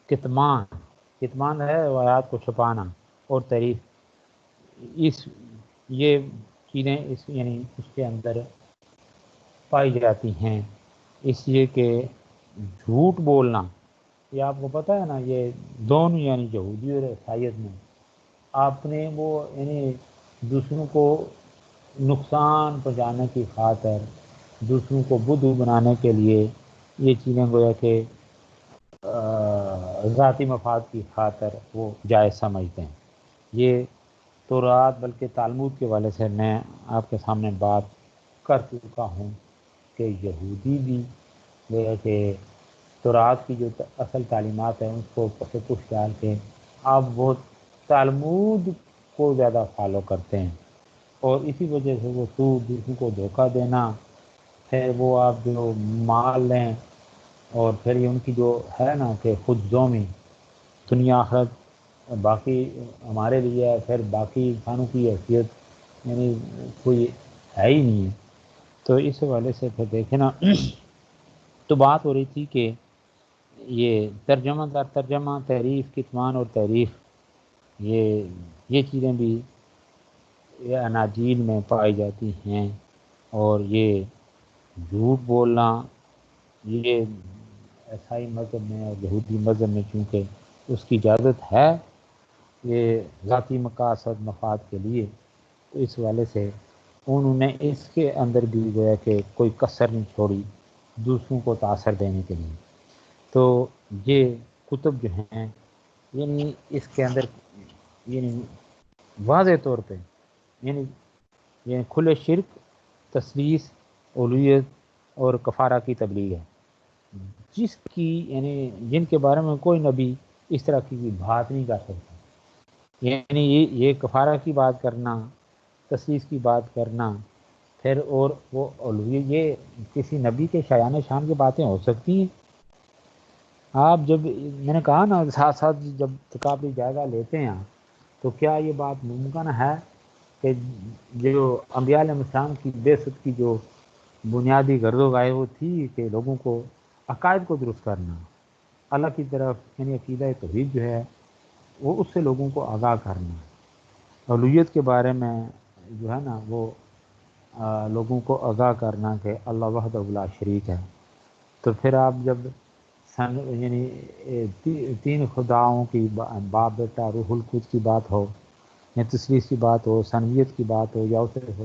کتمان ہے روایات کو چھپانا، اور تحریف، اس یہ چیزیں اس یعنی اس کے اندر پائی جاتی ہیں، اس لیے کہ جھوٹ بولنا، یہ آپ کو پتہ ہے نا، یہ دونوں یعنی یہودی اور عیسائیت میں آپ نے وہ یعنی دوسروں کو نقصان پہنچانے کی خاطر، دوسروں کو بدھو بنانے کے لیے یہ چیزیں گویا کہ ذاتی مفاد کی خاطر وہ جائز سمجھتے ہیں۔ یہ تورات بلکہ تالمود کے حوالے سے میں آپ کے سامنے بات کر چکا ہوں کہ یہودی بھی گویا کہ تورات کی جو اصل تعلیمات ہیں اس کو پس پش ڈال کے اب وہ تالمود کو زیادہ فالو کرتے ہیں، اور اسی وجہ سے وہ سود، دوسروں کو دھوکہ دینا، پھر وہ آپ جو مال لیں، اور پھر یہ ان کی جو ہے نا کہ خود ذومی دنیا آخرت باقی ہمارے لیے ہے، پھر باقی انسانوں کی حیثیت یعنی کوئی ہے ہی نہیں ہے۔ تو اس حوالے سے پھر دیکھیں نا تو بات ہو رہی تھی کہ یہ ترجمہ در ترجمہ، تحریف، کتمان اور تحریف، یہ چیزیں بھی یہ اناجیل میں پائی جاتی ہیں، اور یہ جھوٹ بولنا، یہ عیسائی مذہب میں اور یہودی مذہب میں چونکہ اس کی اجازت ہے یہ ذاتی مقاصد مفاد کے لیے، تو اس حوالے سے انہوں نے اس کے اندر بھی گویا کہ کوئی کسر نہیں چھوڑی دوسروں کو تاثر دینے کے لیے۔ تو یہ کتب جو ہیں یعنی اس کے اندر یعنی واضح طور پہ یعنی کھلے شرک، تثلیث، اولویت اور کفارہ کی تبلیغ ہے، جس کی یعنی جن کے بارے میں کوئی نبی اس طرح کی بات نہیں کر سکتا۔ یعنی یہ کفارہ کی بات کرنا، تثلیث کی بات کرنا، پھر اور وہ اولویت، یہ کسی نبی کے شایان شان کی باتیں ہو سکتی ہیں؟ آپ جب میں نے کہا نا ساتھ ساتھ جب تقابلی جائزہ لیتے ہیں تو کیا یہ بات ممکن ہے کہ جو انبیاء علیہ السلام کی بعثت کی جو بنیادی غرض و غایہ وہ تھی کہ لوگوں کو عقائد کو درست کرنا، اللہ کی طرف یعنی عقیدہ توحید جو ہے وہ اس سے لوگوں کو آگاہ کرنا، اولویت کے بارے میں جو ہے نا وہ لوگوں کو آگاہ کرنا کہ اللہ وحدہ لا شریک ہے۔ تو پھر آپ جب یعنی تین خداؤں کی باپ بیٹا روح القدس کی بات ہو، یا تثلیث کی بات ہو، ثنویت کی بات ہو، یا صرف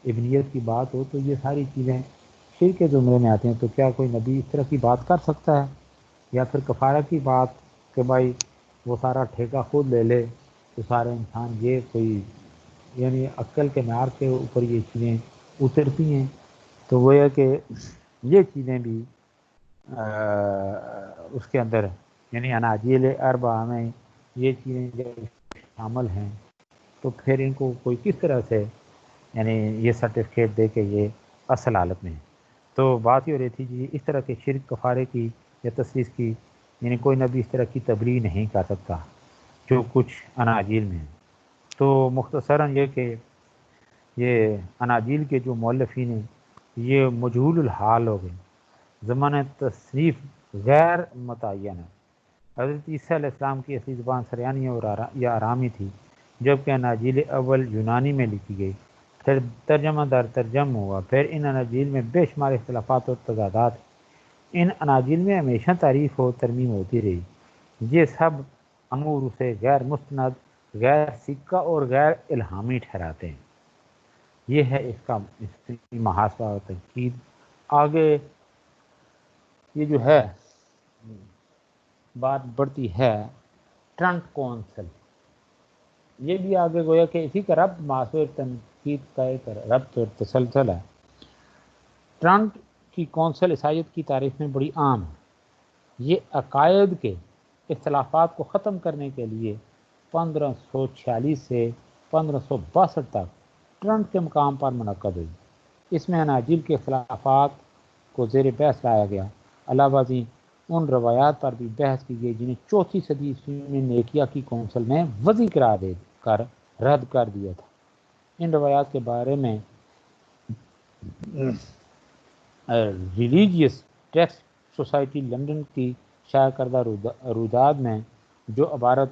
ابنیت کی بات ہو، تو یہ ساری چیزیں شرک کے زمرے میں آتے ہیں۔ تو کیا کوئی نبی اس طرح کی بات کر سکتا ہے؟ یا پھر کفارہ کی بات کہ بھائی وہ سارا ٹھیکہ خود لے لے تو سارے انسان، یہ کوئی یعنی عقل کے معیار کے اوپر یہ چیزیں اترتی ہیں؟ تو وہ ہے کہ یہ چیزیں بھی اس کے اندر یعنی اناجیل اربعہ میں یہ چیزیں جب شامل ہیں تو پھر ان کو کوئی کس طرح سے یعنی یہ سرٹیفکیٹ دے کہ یہ اصل حالت میں ہے۔ تو بات یہ ہو رہی تھی جی اس طرح کے شرک کفارے کی یا تثلیث کی یعنی کوئی نبی اس طرح کی تبلیغ نہیں کر سکتا جو کچھ اناجیل میں ہے۔ تو مختصراً یہ کہ یہ اناجیل کے جو مؤلفین ہیں یہ مجہول الحال ہو گئے، زمانہ تصنیف غیر متعین ہے۔ حضرت عیسیٰ علیہ السلام کی اصلی زبان سریانی یا آرامی تھی، جبکہ اناجیل اول یونانی میں لکھی گئی، پھر ترجمہ در ترجم ہوا، پھر ان اناجیل میں بے شمار اختلافات اور تضادات ہیں۔ ان اناجیل میں ہمیشہ تعریف و ترمیم ہوتی رہی، یہ سب امور اسے غیر مستند غیر سکہ اور غیر الہامی ٹھہراتے ہیں۔ یہ ہے اس کا محاسبہ اور تنقید۔ آگے یہ جو ہے بات بڑھتی ہے ٹرنٹ کونسل، یہ بھی آگے گویا کہ اسی کا ربط محاسبہ اور تنقید کا ایک ربط اور تسلسل ہے۔ ٹرنٹ کی کونسل عیسائیت کی تاریخ میں بڑی عام ہے۔ یہ عقائد کے اختلافات کو ختم کرنے کے لیے 1546 سے 1562 تک ٹرنٹ کے مقام پر منعقد ہوئی۔ اس میں اناجیل کے اختلافات کو زیر بحث لایا گیا۔ علاوہ ازیں ان روایات پر بھی بحث کی گئی جنہیں چوتھی صدی عیسوی میں نیکیا کی کونسل نے وضع قرار دے کر رد کر دیا تھا۔ ان روایات کے بارے میں ریلیجیس ٹیکسٹ سوسائٹی لندن کی شائع کردہ روداد میں جو عبارت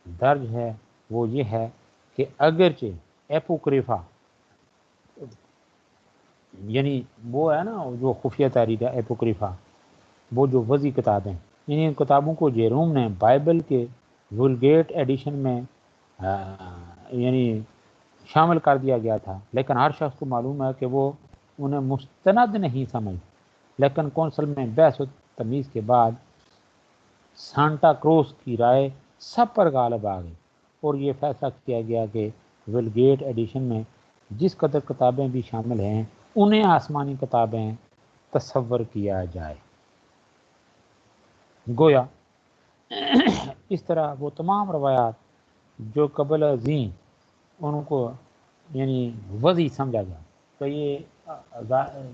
درج ہے وہ یہ ہے کہ اگرچہ ایپوکریفا یعنی وہ ہے نا جو خفیہ تحریر ہے، ایپوکریفا وہ جو وضعی کتابیں، ان کتابوں کو جیروم نے بائبل کے وولگیٹ ایڈیشن میں یعنی شامل کر دیا گیا تھا، لیکن ہر شخص کو معلوم ہے کہ وہ انہیں مستند نہیں سمجھ۔ لیکن کونسل میں بحث و تمیز کے بعد سانٹا کروز کی رائے سب پر غالب آ گئی اور یہ فیصلہ کیا گیا کہ ویلگیٹ ایڈیشن میں جس قدر کتابیں بھی شامل ہیں انہیں آسمانی کتابیں تصور کیا جائے۔ گویا اس طرح وہ تمام روایات جو قبل ازیں ان کو یعنی وضعی سمجھا گیا تو یہ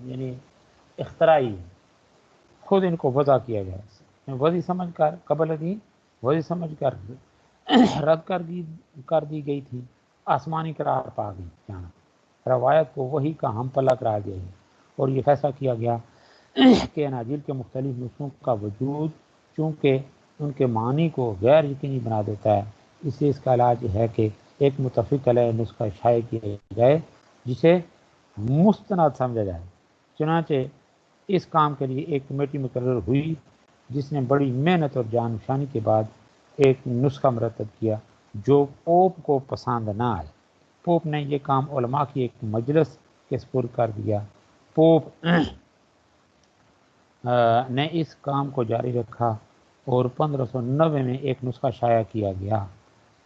یعنی اختراعی خود ان کو وضع کیا گیا، وضعی سمجھ کر قبل ازیں وضعی سمجھ کر رد کر دی گئی تھی، آسمانی قرار پا گئی جانا، روایت کو وہی کا ہم پلہ قرار دیا گیا اور یہ فیصلہ کیا گیا کہ اناجیل کے مختلف نسخوں کا وجود چونکہ ان کے معنی کو غیر یقینی بنا دیتا ہے، اس لیے اس کا علاج یہ ہے کہ ایک متفق علیہ نسخہ شائع کیا جائے جسے مستند سمجھا جائے۔ چنانچہ اس کام کے لیے ایک کمیٹی مقرر ہوئی جس نے بڑی محنت اور جان فشانی کے بعد ایک نسخہ مرتب کیا جو پوپ کو پسند نہ آئے۔ پوپ نے یہ کام علماء کی ایک مجلس کے سپرد کر دیا۔ پوپ نے اس کام کو جاری رکھا اور 1590 میں ایک نسخہ شائع کیا گیا۔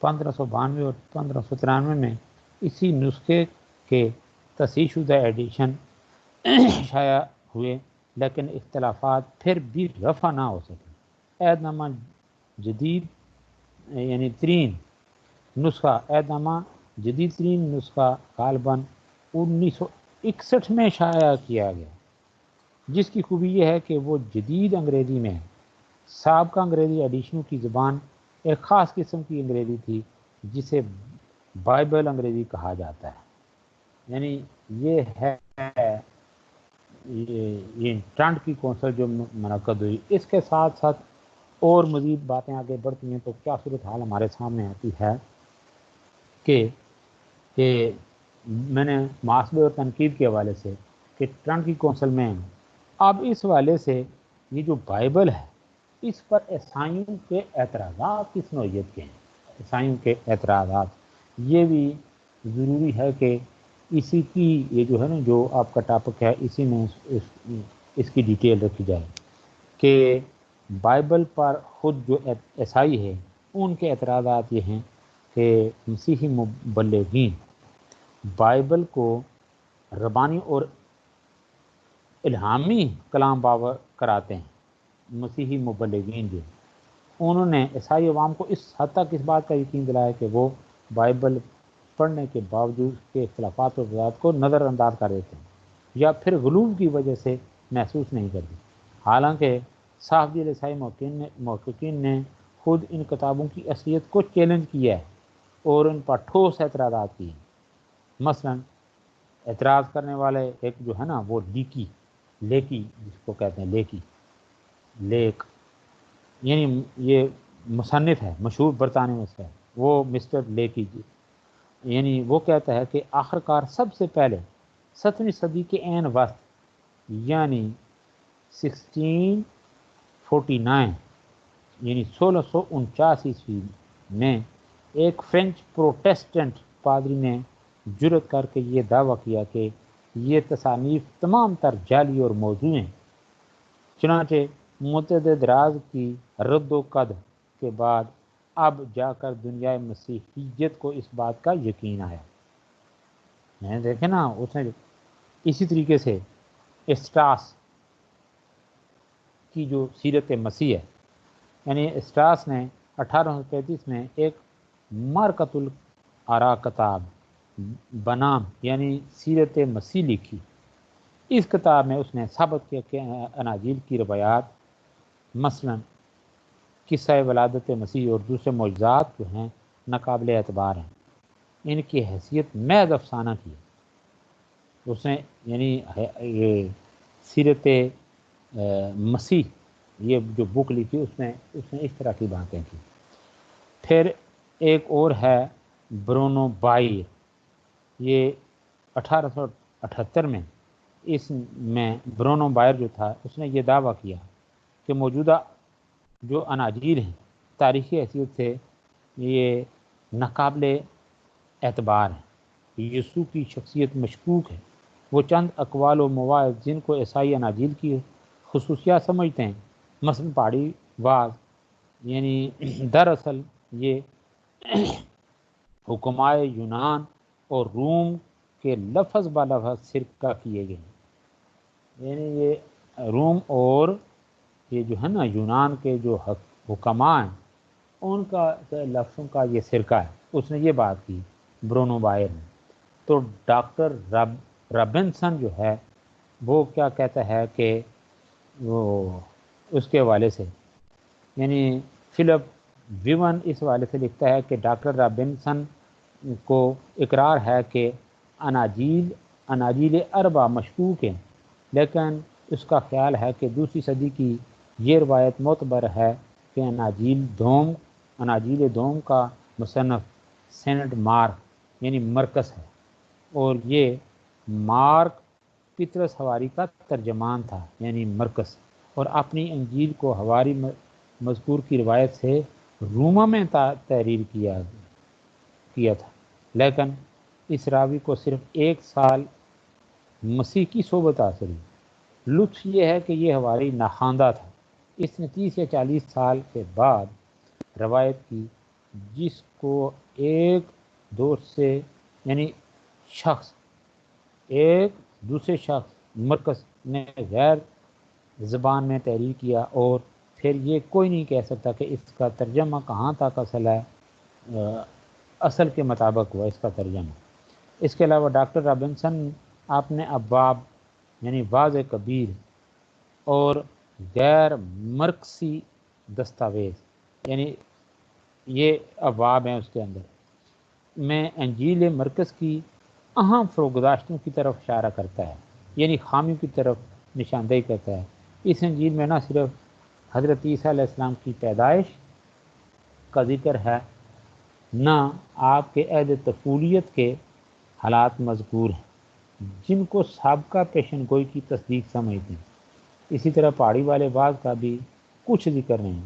1592 اور 1593 میں اسی نسخے کے تصحیح شدہ ایڈیشن شائع ہوئے، لیکن اختلافات پھر بھی رفع نہ ہو سکے۔ عہد نامہ جدید ترین نسخہ غالباً 1961 میں شائع کیا گیا، جس کی خوبی یہ ہے کہ وہ جدید انگریزی میں ہے۔ سابقہ انگریزی ایڈیشنوں کی زبان ایک خاص قسم کی انگریزی تھی جسے بائبل انگریزی کہا جاتا ہے۔ یعنی یہ ہے یہ ٹرنٹ کی کونسل جو منعقد ہوئی، اس کے ساتھ ساتھ اور مزید باتیں آگے بڑھتی ہیں تو کیا صورتحال ہمارے سامنے آتی ہے کہ میں نے محاسبے اور تنقید کے حوالے سے کہ ٹرنٹ کی کونسل میں اب اس حوالے سے یہ جو بائبل ہے اس پر عیسائیوں کے اعتراضات کس نوعیت کے ہیں، عیسائیوں کے اعتراضات یہ بھی ضروری ہے کہ اسی کی یہ جو ہے نا جو آپ کا ٹاپک ہے اسی میں اس کی ڈیٹیل رکھی جائے کہ بائبل پر خود جو عیسائی ہے ان کے اعتراضات یہ ہیں کہ مسیحی مبلغین بائبل کو ربانی اور الہامی کلام باور کراتے ہیں۔ مسیحی مبلغین جو انہوں نے عیسائی عوام کو اس حد تک اس بات کا یقین دلایا کہ وہ بائبل پڑھنے کے باوجود اس کے اختلافات و روایات کو نظر انداز کر دیتے ہیں یا پھر غلو کی وجہ سے محسوس نہیں کرتے، حالانکہ صاف دل عیسائی محققین نے خود ان کتابوں کی اصلیت کو چیلنج کیا ہے اور ان پر ٹھوس اعتراضات کیے۔ مثلا اعتراض کرنے والے ایک جو ہے نا وہ لیکی جس کو کہتے ہیں لیک یعنی یہ مصنف ہے مشہور برطانوی میں سے ہے وہ مسٹر لیکی جی، یعنی وہ کہتا ہے کہ آخرکار سب سے پہلے 7ویں صدی کے عین وسط یعنی 1649 یعنی 1649 عیسوی میں ایک فرینچ پروٹیسٹنٹ پادری نے جرت کر کے یہ دعویٰ کیا کہ یہ تصانیف تمام تر جعلی اور موضوع ہیں۔ چنانچہ متعدد راز کی رد و قد کے بعد اب جا کر دنیا مسیحیت کو اس بات کا یقین آیا۔ میں دیکھیں نا، اس نے اسی طریقے سے اسٹاس کی جو سیرت مسیح ہے، یعنی اسٹاس نے 1835 میں ایک مارکۃ الآراء کتاب بنام یعنی سیرت مسیح لکھی۔ اس کتاب میں اس نے ثابت کیا کہ اناجیل کی روایات مثلا قصہ ولادت مسیح اور دوسرے معجزات جو ہیں ناقابل اعتبار ہیں، ان کی حیثیت محض افسانہ کی ہے۔ اس نے یعنی یہ سیرت مسیح یہ جو بک لکھی اس میں اس طرح کی باتیں کی۔ پھر ایک اور ہے برونو بائر، یہ 1878 میں اس میں برونو بائر جو تھا اس نے یہ دعویٰ کیا کہ موجودہ جو اناجیل ہیں تاریخی حیثیت سے یہ ناقابل اعتبار ہیں، یسوع کی شخصیت مشکوک ہے۔ وہ چند اقوال و مواعظ جن کو عیسائی اناجیل کی خصوصیات سمجھتے ہیں، مثلا پہاڑی واز، یعنی دراصل یہ حکمائے یونان اور روم کے لفظ بلفظ سرقہ کیے گئے ہیں۔ یعنی یہ روم اور یہ جو ہے نا یونان کے جو حکماء ہیں ان کا لفظوں کا یہ سرقہ ہے۔ اس نے یہ بات کی برونو بائر نے۔ تو ڈاکٹر رابنسن جو ہے وہ کیا کہتا ہے کہ وہ اس کے حوالے سے یعنی فلپ ویون اس حوالے سے لکھتا ہے کہ ڈاکٹر رابنسن کو اقرار ہے کہ اناجیل اربع مشکوک ہیں، لیکن اس کا خیال ہے کہ دوسری صدی کی یہ روایت معتبر ہے کہ اناجیل دوم کا مصنف سینٹ مارک یعنی مرکس ہے، اور یہ مارک پطرس حواری کا ترجمان تھا یعنی مرکس، اور اپنی انجیل کو حواری مذکور کی روایت سے روما میں تحریر کیا تھا، لیکن اس راوی کو صرف 1 سال مسیح کی صحبت حاصل ہوئی۔ لطف یہ ہے کہ یہ حواری ناخواندہ تھا۔ اس نے 30 یا 40 سال کے بعد روایت کی، جس کو ایک دوسرے شخص مرکز نے غیر زبان میں تحریر کیا، اور پھر یہ کوئی نہیں کہہ سکتا کہ اس کا ترجمہ کہاں تک اصل کے مطابق ہوا اس کا ترجمہ۔ اس کے علاوہ ڈاکٹر رابنسن اپنے ابواب یعنی واضح کبیر اور غیر مرکزی دستاویز یعنی یہ ابواب ہیں اس کے اندر میں انجیل مرکز کی اہم فروگزاشتوں کی طرف اشارہ کرتا ہے، یعنی خامیوں کی طرف نشاندہی کرتا ہے۔ اس انجیل میں نہ صرف حضرت عیسیٰ علیہ السلام کی پیدائش کا ذکر ہے، نہ آپ کے عہد طفولیت کے حالات مذکور ہیں جن کو سابقہ پیشن گوئی کی تصدیق سمجھتے ہیں۔ اسی طرح پہاڑی والے باز کا بھی کچھ ذکر نہیں۔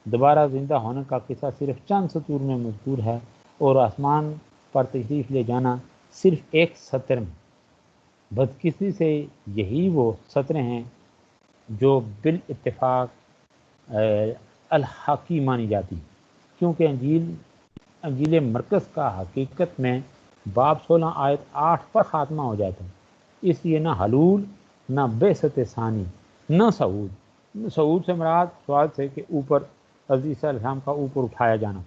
دوبارہ زندہ ہونے کا قصہ صرف چند سطور میں مذکور ہے، اور آسمان پر تشریف لے جانا صرف 1 سطر میں۔ بدقسمتی سے یہی وہ سطریں ہیں جو بالاتفاق الحاقی مانی جاتی ہیں، کیونکہ انجیل مرکز کا حقیقت میں باب 16 آیت 8 پر خاتمہ ہو جاتا ہے۔ اس لیے نہ حلول، نہ بعثت ثانی، نہ صعود سے مراد سوال سے کہ اوپر حضرت عیسیٰ علیہ السلام کا اوپر اٹھایا جانا،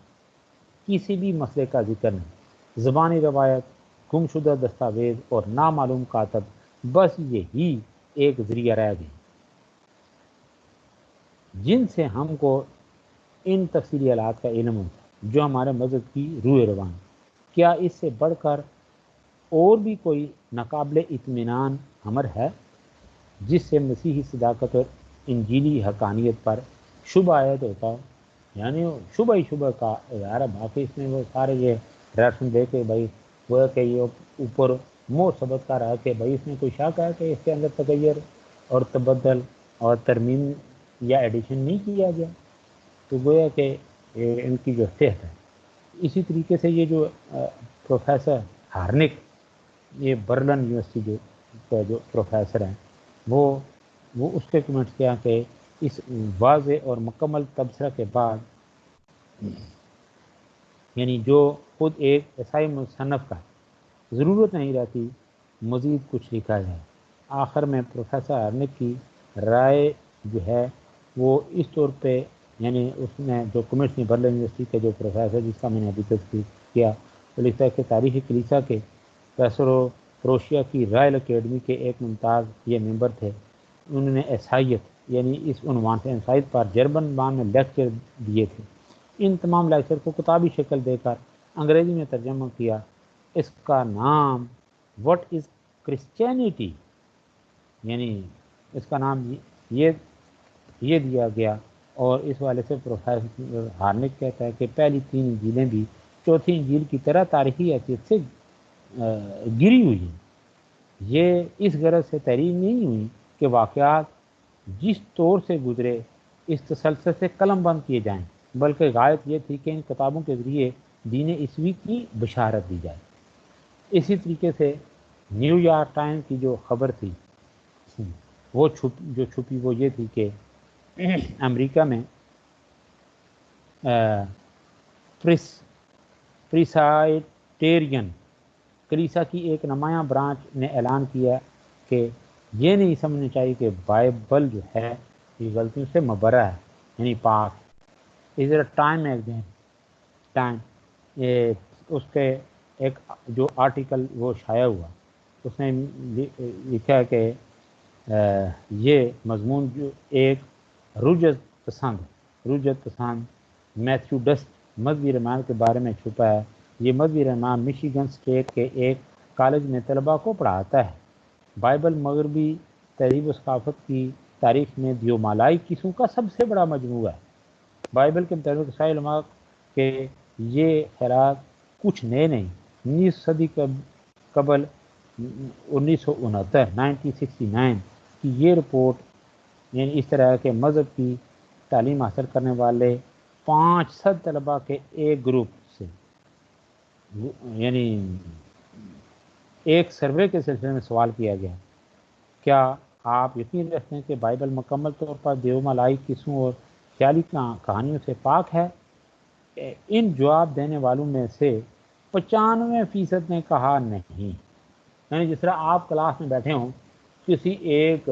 کسی بھی مسئلے کا ذکر نہیں۔ زبانی روایت، گمشدہ دستاویز اور نامعلوم کاتب، بس یہی ایک ذریعہ رہ گئے جن سے ہم کو ان تفصیلی حالات کا علم ہوتا ہے جو ہمارے مذہب کی روح روان۔ کیا اس سے بڑھ کر اور بھی کوئی ناقابل اطمینان امر ہے جس سے مسیحی صداقت اور انجیلی حقانیت پر شبہ عائد ہوتا ہو؟ یعنی شبہ ہی شبہ کا اظہار ہے، باقی اس میں وہ سارے یہ ریفرنس دے کے بھائی وہ کہ یہ اوپر مور ثبت کر رہا ہے کہ بھائی اس میں کوئی شک ہے کہ اس کے اندر تغیر اور تبدل اور ترمیم یا ایڈیشن نہیں کیا گیا، تو گویا کہ ان کی جو صحت ہے اسی طریقے سے یہ جو پروفیسر ہارنک، یہ برلن یونیورسٹی جو پروفیسر ہیں، وہ اس کے کمنٹس کیا کہ اس واضح اور مکمل تبصرہ کے بعد یعنی جو خود ایک عیسائی مصنف کا ضرورت نہیں رہتی مزید کچھ لکھا جائے۔ آخر میں پروفیسر ہارنک کی رائے جو ہے وہ اس طور پہ، یعنی اس نے جو کمنٹس نے برلن یونیورسٹی کے جو پروفیسر جس کا میں نے ابھی تذکر کیا، وہ لکھتا ہے کہ تاریخ کلیسا کے پیسرو کروشیا کی رائل اکیڈمی کے ایک ممتاز یہ ممبر تھے۔ انہوں نے عیسائیت یعنی اس عنوان سے عیسائیت پر جرمن زبان میں لیکچر دیے تھے۔ ان تمام لیکچر کو کتابی شکل دے کر انگریزی میں ترجمہ کیا۔ اس کا نام وٹ از کرسچینٹی، یعنی اس کا نام یہ دیا گیا، اور اس والے سے پروفیسر ہارنک کہتا ہے کہ پہلی 3 انجیلیں بھی چوتھی انجیل کی طرح تاریخی حیثیت سے گری ہوئی ہیں۔ یہ اس غرض سے تحریر نہیں ہوئی کہ واقعات جس طور سے گزرے اس تسلسل سے قلم بند کیے جائیں، بلکہ غایت یہ تھی کہ ان کتابوں کے ذریعے دین عیسوی کی بشارت دی جائے۔ اسی طریقے سے نیو یارک ٹائم کی جو خبر تھی وہ چھپی وہ یہ تھی کہ امریکہ میں پریسائٹیرین کلیسا کی ایک نمایاں برانچ نے اعلان کیا کہ یہ نہیں سمجھنا چاہیے کہ بائبل جو ہے یہ غلطیوں سے مبرہ ہے، یعنی پاک۔ ادھر ٹائم میگزین ٹائم، یہ اس کے ایک جو آرٹیکل وہ شائع ہوا، اس نے لکھا کہ یہ مضمون جو ایک رجت پسند میتھیو ڈسٹ مذہبی رہنما کے بارے میں چھپا ہے۔ یہ مذہبی رہنما مشیگن اسٹیٹ کے ایک کالج میں طلباء کو پڑھاتا ہے۔ بائبل مغربی تہذیب و ثقافت کی تاریخ میں دیومالائی قصوں کا سب سے بڑا مجموعہ ہے۔ بائبل کے مطابق عیسائی علماء کے یہ خیالات کچھ نئے نہیں۔ 19 صدی قبل 1969 کی یہ رپورٹ، یعنی اس طرح کے مذہب کی تعلیم حاصل کرنے والے 500 طلباء کے ایک گروپ سے، یعنی ایک سروے کے سلسلے میں سوال کیا گیا، کیا آپ یقین رکھتے ہیں کہ بائبل مکمل طور پر دیومالائی قصوں اور خیالی کہانیوں سے پاک ہے؟ ان جواب دینے والوں میں سے 95% نے کہا نہیں۔ یعنی جس طرح آپ کلاس میں بیٹھے ہوں، کسی ایک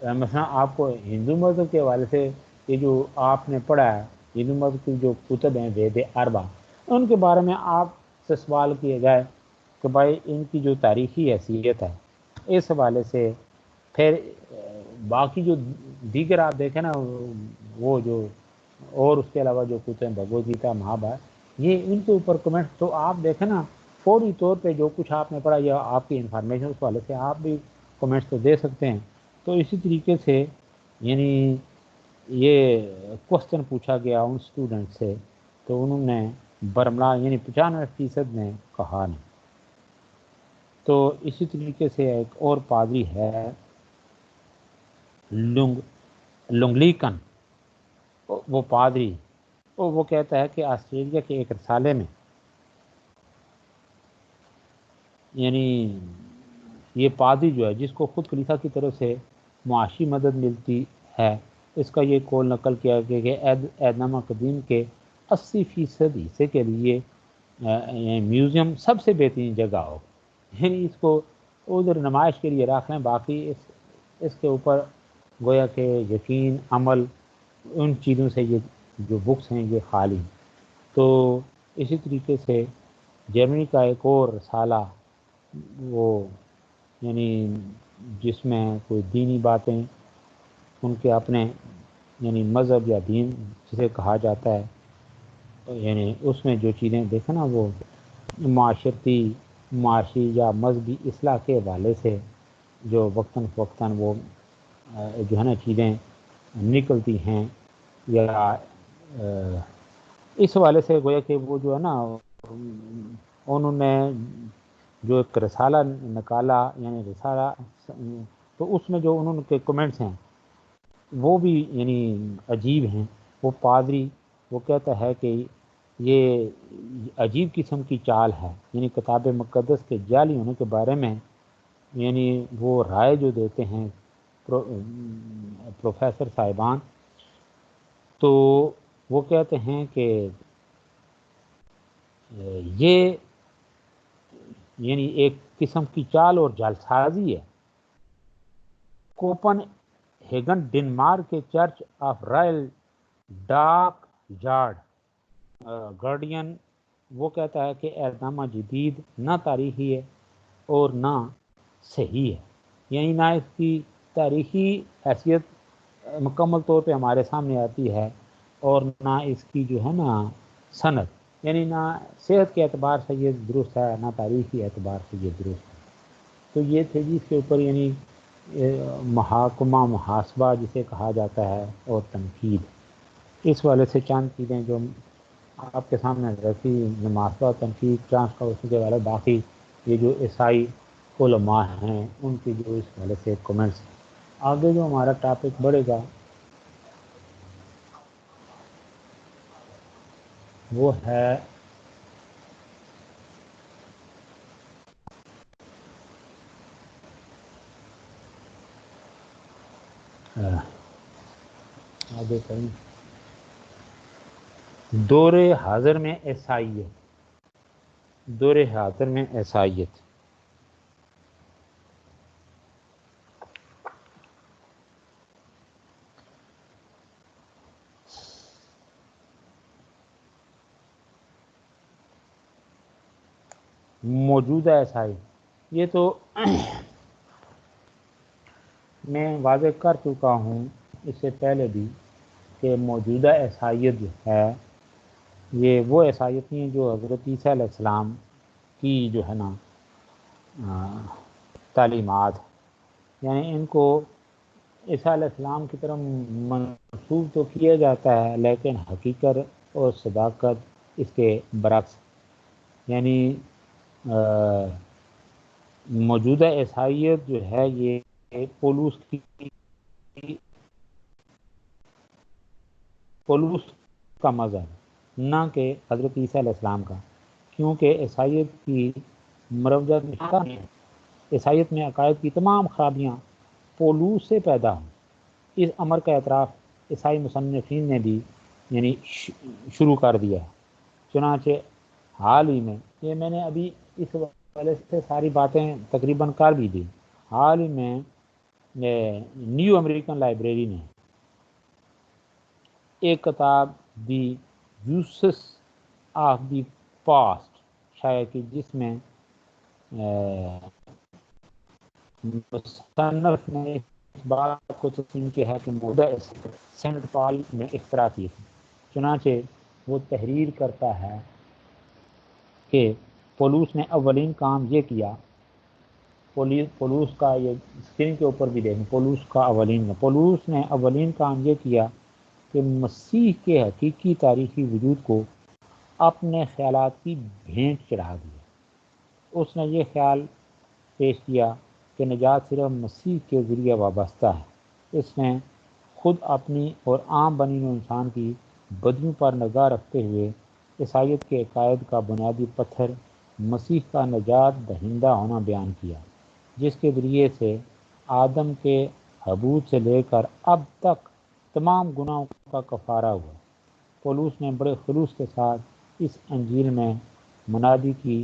مثلا آپ کو ہندو مذہب کے حوالے سے یہ جو آپ نے پڑھا ہے، ہندو مذہب کی جو کتب ہیں وید اربع، ان کے بارے میں آپ سے سوال کیے جائے کہ بھائی ان کی جو تاریخی حیثیت ہے اس حوالے سے، پھر باقی جو دیگر آپ دیکھیں نا وہ جو اور اس کے علاوہ جو کچھ ہیں بھگوت گیتا مہابھارت، یہ ان کے اوپر کمنٹ تو آپ دیکھیں نا فوری طور پہ جو کچھ آپ نے پڑھا یا آپ کی انفارمیشن اس والے سے آپ بھی کمنٹس تو دے سکتے ہیں۔ تو اسی طریقے سے یعنی یہ کوسچن پوچھا گیا ان اسٹوڈنٹ سے، تو انہوں نے برملا یعنی 95% نے کہا نہیں۔ تو اسی طریقے سے ایک اور پادری ہے لنگلیکن، وہ پادری وہ کہتا ہے کہ آسٹریلیا کے ایک رسالے میں، یعنی یہ پادری جو ہے جس کو خود کلیسا کی طرف سے معاشی مدد ملتی ہے، اس کا یہ قول نقل کیا گیا کہ عہد نامہ قدیم کے 80% حصے کے لیے میوزیم سب سے بہترین جگہ ہو، یعنی اس کو ادھر نمائش کے لیے رکھ لیں، باقی اس کے اوپر گویا کہ یقین عمل ان چیزوں سے یہ جو بکس ہیں یہ خالی۔ تو اسی طریقے سے جرمنی کا ایک اور رسالہ وہ یعنی جس میں کوئی دینی باتیں ان کے اپنے یعنی مذہب یا دین جسے کہا جاتا ہے، یعنی اس میں جو چیزیں دیکھیں نا وہ معاشی یا مذہبی اصلاح کے حوالے سے جو وقتاً فوقتاً وہ جو ہے نا چیزیں نکلتی ہیں، یا اس حوالے سے گویا کہ وہ جو ہے نا انہوں نے جو ایک رسالہ نکالا، یعنی رسالہ، تو اس میں جو انہوں کے کمنٹس ہیں وہ بھی یعنی عجیب ہیں۔ وہ پادری وہ کہتا ہے کہ یہ عجیب قسم کی چال ہے، یعنی کتاب مقدس کے جعلی ہونے کے بارے میں یعنی وہ رائے جو دیتے ہیں پروفیسر صاحبان، تو وہ کہتے ہیں کہ یہ یعنی ایک قسم کی چال اور جعلسازی ہے۔ کوپن ہیگن ڈنمارک کے چرچ آف رائل ڈاک یارڈ گارڈین وہ کہتا ہے کہ اعدامہ جدید نہ تاریخی ہے اور نہ صحیح ہے، یعنی نہ اس کی تاریخی حیثیت مکمل طور پہ ہمارے سامنے آتی ہے اور نہ اس کی جو ہے نا سند، یعنی نہ صحت کے اعتبار سے یہ درست ہے نہ تاریخی اعتبار سے یہ درست ہے۔ تو یہ تھے جس کے اوپر یعنی محاکمہ محاسبہ جسے کہا جاتا ہے اور تنقید، اس والے سے چند چیزیں جو آپ کے سامنے رکھی، محاسبہ تنقید چانس کا اس کے والے، باقی یہ جو عیسائی علماء ہیں ان کی جو اس والے سے کمنٹس۔ آگے جو ہمارا ٹاپک بڑھے گا وہ ہے آگے کریں دور حاضر میں عیسائیت، دور حاضر میں عیسائیت۔ موجودہ عیسائی، یہ تو میں واضح کر چکا ہوں اس سے پہلے بھی کہ موجودہ عیسائیت جو ہے یہ وہ عیسائیت نہیں ہے جو حضرت عیسیٰ علیہ السلام کی جو ہے نا تعلیمات، یعنی ان کو عیسیٰ علیہ السلام کی طرف منسوب تو کیا جاتا ہے لیکن حقیقت اور صداقت اس کے برعکس، یعنی موجودہ عیسائیت جو ہے یہ پولوس کا مذہب نہ کہ حضرت عیسیٰ علیہ السلام کا، کیونکہ عیسائیت کی مروجات میں عیسائیت میں عقائد کی تمام خرابیاں پولوس سے پیدا ہوں۔ اس امر کا اعتراف عیسائی مصنفین نے بھی یعنی شروع کر دیا ہے۔ چنانچہ حال ہی میں، یہ میں نے ابھی اس والے سے ساری باتیں تقریباً کر بھی دی، حال ہی میں نیو امریکن لائبریری نے ایک کتاب دی یوسس آف دی پاسٹ شائع کی، جس میں مصنف نے اس بات کو تسلیم کیا ہے کہ موجودہ سینٹ پال نے اختراع کی تھی۔ چنانچہ وہ تحریر کرتا ہے کہ پولوس نے اولین کام یہ کیا، پولوس کا یہ اسکرین کے اوپر بھی دیکھیں، پولوس نے اولین کام یہ کیا کہ مسیح کے حقیقی تاریخی وجود کو اپنے خیالات کی بھینٹ چڑھا دیا۔ اس نے یہ خیال پیش کیا کہ نجات صرف مسیح کے ذریعے وابستہ ہے۔ اس نے خود اپنی اور عام بنی نوع انسان کی بدیوں پر نگاہ رکھتے ہوئے عیسائیت کے عقائد کا بنیادی پتھر مسیح کا نجات دہندہ ہونا بیان کیا، جس کے ذریعے سے آدم کے حبوط سے لے کر اب تک تمام گناہوں کا کفارہ ہوا۔ پولوس نے بڑے خلوص کے ساتھ اس انجیل میں منادی کی،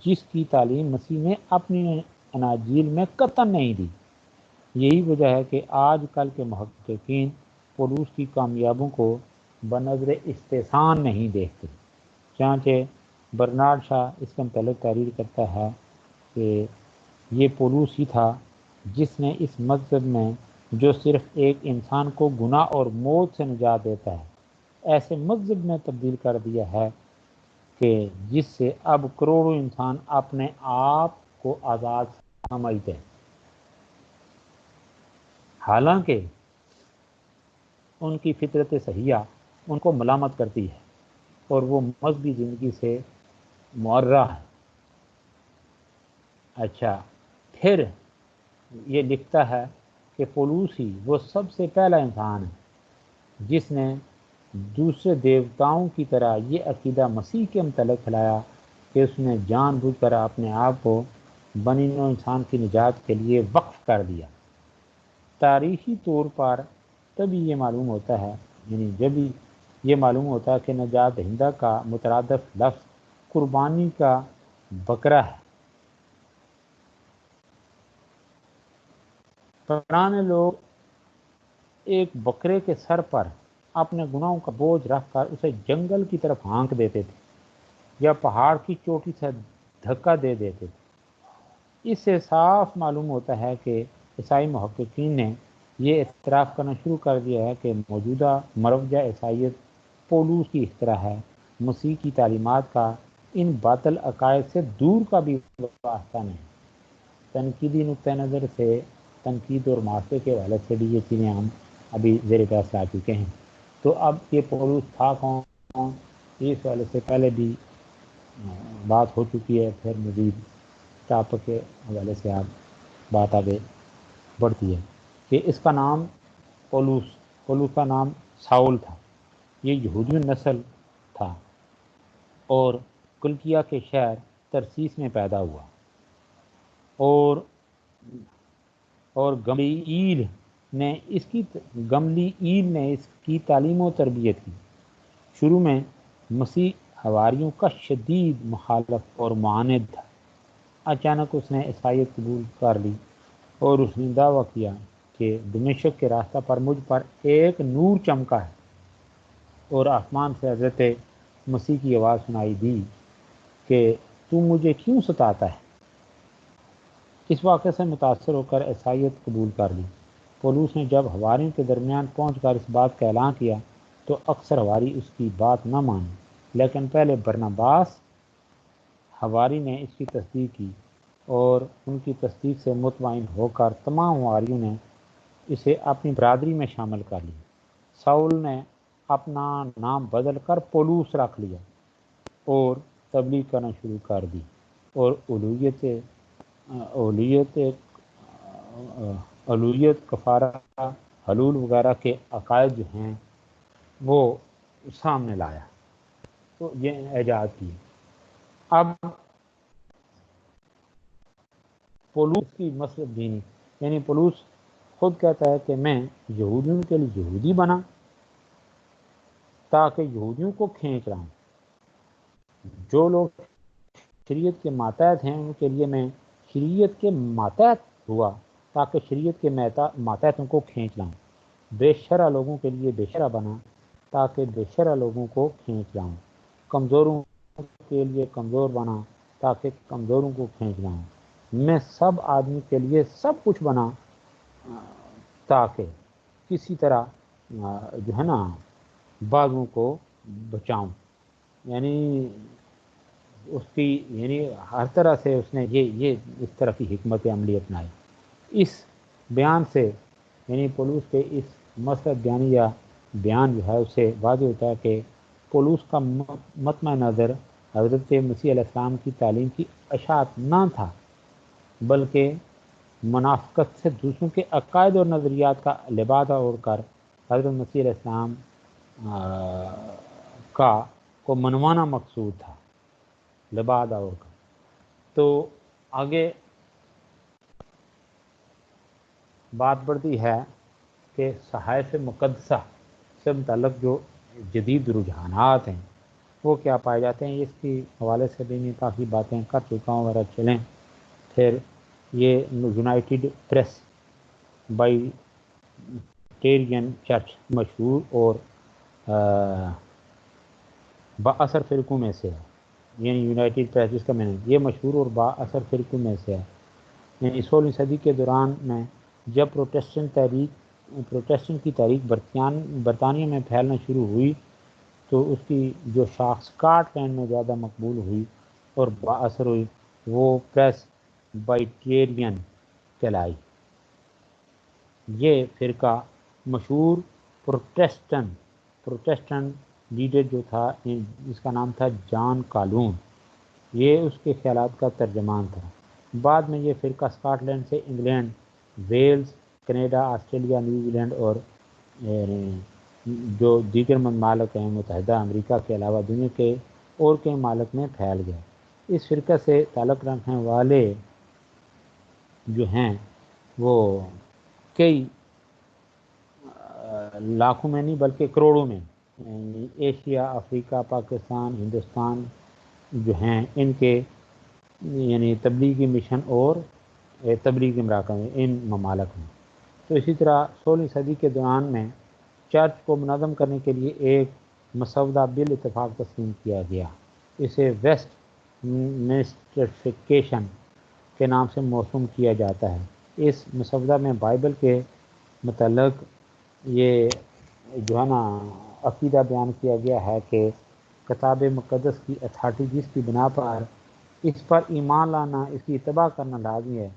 جس کی تعلیم مسیح نے اپنی اناجیل میں قطعاً نہیں دی۔ یہی وجہ ہے کہ آج کل کے محققین پولوس کی کامیابیوں کو بنظر استحسان نہیں دیکھتے۔ چنانچہ برنارڈ شاہ اس کے متعلق تحریر کرتا ہے کہ یہ پولوس ہی تھا جس نے اس مذہب میں جو صرف ایک انسان کو گناہ اور موت سے نجات دیتا ہے، ایسے مذہب میں تبدیل کر دیا ہے کہ جس سے اب کروڑوں انسان اپنے آپ کو آزاد سمجھتے ہیں، حالانکہ ان کی فطرت صحیحہ ان کو ملامت کرتی ہے اور وہ مذہبی زندگی سے معرہ ہے۔ اچھا، پھر یہ لکھتا ہے کہ پولوس ہی وہ سب سے پہلا انسان ہے جس نے دوسرے دیوتاؤں کی طرح یہ عقیدہ مسیح کے متعلق پھیلایا کہ اس نے جان بوجھ کر اپنے آپ کو بنی نوع انسان کی نجات کے لیے وقف کر دیا۔ تاریخی طور پر تبھی یہ معلوم ہوتا ہے، یعنی جبھی یہ معلوم ہوتا ہے کہ نجات دہندہ کا مترادف لفظ قربانی کا بکرا ہے۔ پرانے لوگ ایک بکرے کے سر پر اپنے گناہوں کا بوجھ رکھ کر اسے جنگل کی طرف ہانک دیتے تھے یا پہاڑ کی چوٹی سے دھکا دے دیتے تھے۔ اس سے صاف معلوم ہوتا ہے کہ عیسائی محققین نے یہ اعتراف کرنا شروع کر دیا ہے کہ موجودہ مروجہ عیسائیت پولوس کی اختراع ہے، مسیح کی تعلیمات کا ان باطل عقائد سے دور کا بھی واسطہ نہیں۔ تنقیدی نقطۂ نظر سے تنقید اور معاشرے کے حوالے سے بھی یہ چیزیں ہم ابھی زیر بحث لا چکے ہیں۔ تو اب یہ پولوس تھا کون، اس حوالے سے پہلے بھی بات ہو چکی ہے، پھر مزید ٹاپک کے حوالے سے آپ بات آگے بڑھتی ہے کہ اس کا نام پولوس کا نام ساؤل تھا۔ یہ یہودی نسل تھا اور کلکیہ کے شہر ترسیس میں پیدا ہوا اور گملیئیل نے اس کی تعلیم و تربیت کی۔ شروع میں مسیح حواریوں کا شدید مخالف اور معاند تھا۔ اچانک اس نے عیسائیت قبول کر لی اور اس نے دعویٰ کیا کہ دمشق کے راستہ پر مجھ پر ایک نور چمکا ہے، اور آسمان سے حضرت مسیح کی آواز سنائی دی کہ تو مجھے کیوں ستاتا ہے۔ اس واقعے سے متاثر ہو کر عیسائیت قبول کر لی۔ پولوس نے جب حواریوں کے درمیان پہنچ کر اس بات کا اعلان کیا تو اکثر حواری اس کی بات نہ مانی، لیکن پہلے برناباس حواری نے اس کی تصدیق کی، اور ان کی تصدیق سے مطمئن ہو کر تمام حواریوں نے اسے اپنی برادری میں شامل کر لیا۔ ساؤل نے اپنا نام بدل کر پولوس رکھ لیا اور تبلیغ کرنا شروع کر دی، اور الوہیت، کفارہ، حلول وغیرہ کے عقائد جو ہیں وہ سامنے لایا۔ تو یہ ایجاد کی۔ اب پولوس کی مذہب دینی، یعنی پولوس خود کہتا ہے کہ میں یہودیوں کے لیے یہودی بنا تاکہ یہودیوں کو کھینچ رہا ہوں، جو لوگ شریعت کے ماتحت ہیں ان کے لیے میں شریعت کے ماتحت ہوا تاکہ شریعت کے ماتحتوں کو کھینچ لاؤں، بے شرع لوگوں کے لیے بے شرع بنا تاکہ بے شرع لوگوں کو کھینچ لاؤں، کمزوروں کے لیے کمزور بنا تاکہ کمزوروں کو کھینچ لاؤں، میں سب آدمی کے لیے سب کچھ بنا تاکہ کسی طرح جو ہے نا بعضوں کو بچاؤں۔ یعنی اس کی یعنی ہر طرح سے اس نے یہ اس طرح کی حکمت عملی اپنائی۔ اس بیان سے یعنی پولوس کے اس مذہب بیانی یا بیان جو ہے اس سے واضح ہوتا ہے کہ پولوس کا مطمع نظر حضرت مسیح علیہ السلام کی تعلیم کی اشاعت نہ تھا، بلکہ منافقت سے دوسروں کے عقائد اور نظریات کا لبادہ اوڑھ کر حضرت مسیح علیہ السلام کو منوانا مقصود تھا، لبادہ اوڑھ کر۔ تو آگے بات بڑھتی ہے کہ صحائف مقدسہ سے متعلق جو جدید رجحانات ہیں وہ کیا پائے جاتے ہیں۔ اس کے حوالے سے بھی میں کافی باتیں کر چکا ہوں، اگر چلیں پھر یہ یونائٹڈ پریس بائٹیرین چرچ مشہور اور با اثر فرقوں میں سے ہے، یعنی یونائٹڈ پریس جس کا میں نے یہ مشہور اور با اثر فرقوں میں سے ہے۔ یعنی 16ویں صدی کے دوران میں جب پروٹیسٹنٹ کی تاریخ برطانیہ میں پھیلنا شروع ہوئی تو اس کی جو شاخ اسکاٹ لینڈ میں زیادہ مقبول ہوئی اور با اثر ہوئی وہ پریس بائٹیرین کہلائی۔ یہ فرقہ مشہور پروٹیسٹنٹ لیڈر جو تھا جس کا نام تھا جان کالون، یہ اس کے خیالات کا ترجمان تھا۔ بعد میں یہ فرقہ اسکاٹ لینڈ سے England, Wales, Canada, Australia, New Zealand اور جو دیگر ممالک ہیں متحدہ امریکہ کے علاوہ دنیا کے اور کئی ممالک میں پھیل گیا۔ اس فرقہ سے تعلق رکھنے والے جو ہیں وہ کئی لاکھوں میں نہیں بلکہ کروڑوں میں، یعنی ایشیا، افریقہ، پاکستان، ہندوستان جو ہیں ان کے یعنی تبلیغی مشن اور تبلیغی مراکز ان ممالک میں۔ تو اسی طرح 16ویں صدی کے دوران میں چرچ کو منظم کرنے کے لیے ایک مسودہ بل اتفاق تسلیم کیا گیا۔ اسے ویسٹ منسٹریفیکیشن کے نام سے موسوم کیا جاتا ہے۔ اس مسودہ میں بائبل کے متعلق یہ جو ہے نا عقیدہ بیان کیا گیا ہے کہ کتاب مقدس کی اتھارٹی جس کی بنا پر اس پر ایمان لانا، اس کی اتباع کرنا لازمی ہے،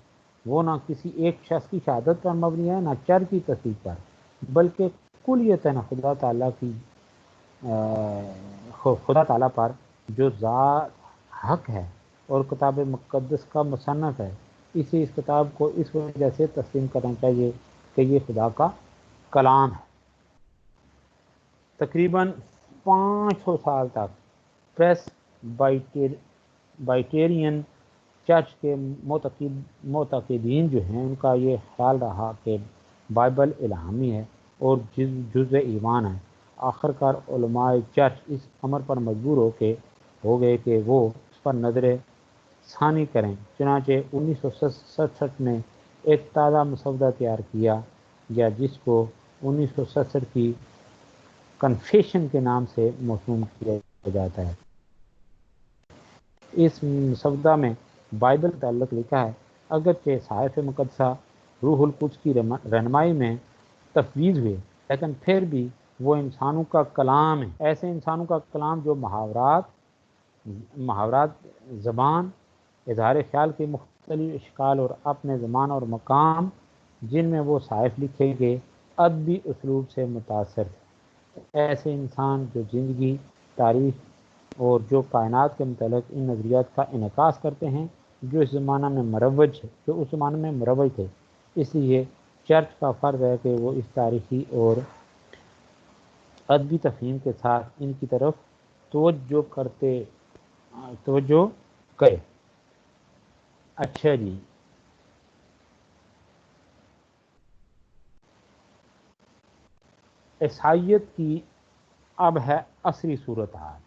وہ نہ کسی ایک شخص کی شہادت پر مبنی ہے، نہ چرچ کی تصدیق پر، بلکہ کلیتاً خدا تعالیٰ کی خدا تعالیٰ پر جو ذات حق ہے اور کتاب مقدس کا مصنف ہے، اسے اس کتاب کو اس وجہ سے تسلیم کرنا چاہیے کہ یہ خدا کا کلام ہے۔ تقریباً 500 سال تک پریس بائٹیرین چرچ کے معتقدین جو ہیں ان کا یہ خیال رہا کہ بائبل الہامی ہے اور جزء ایمان ہے۔ آخر کار علماء چرچ اس امر پر مجبور ہو گئے کہ وہ اس پر نظر ثانی کریں۔ چنانچہ 1967 میں ایک تازہ مسودہ تیار کیا گیا جس کو 1967 کی کنفیشن کے نام سے موسوم کیا جاتا ہے۔ اس مسودہ میں بائبل تعلق لکھا ہے، اگرچہ صحائف مقدسہ روح القدس کی رہنمائی میں تفویض ہوئے، لیکن پھر بھی وہ انسانوں کا کلام ہے، ایسے انسانوں کا کلام جو محاورات، زبان، اظہار خیال کے مختلف اشکال اور اپنے زمان اور مقام جن میں وہ صحائف لکھے گئے ادبی اسلوب سے متاثر تھے۔ ایسے انسان جو زندگی، تاریخ اور جو کائنات کے متعلق ان نظریات کا انعکاس کرتے ہیں جو اس زمانہ میں مروج تھے۔ اس لیے چرچ کا فرض ہے کہ وہ اس تاریخی اور ادبی تفہیم کے ساتھ ان کی طرف توجہ کرے۔ اچھا جی، عیسائیت کی اب ہے عصری صورتحال۔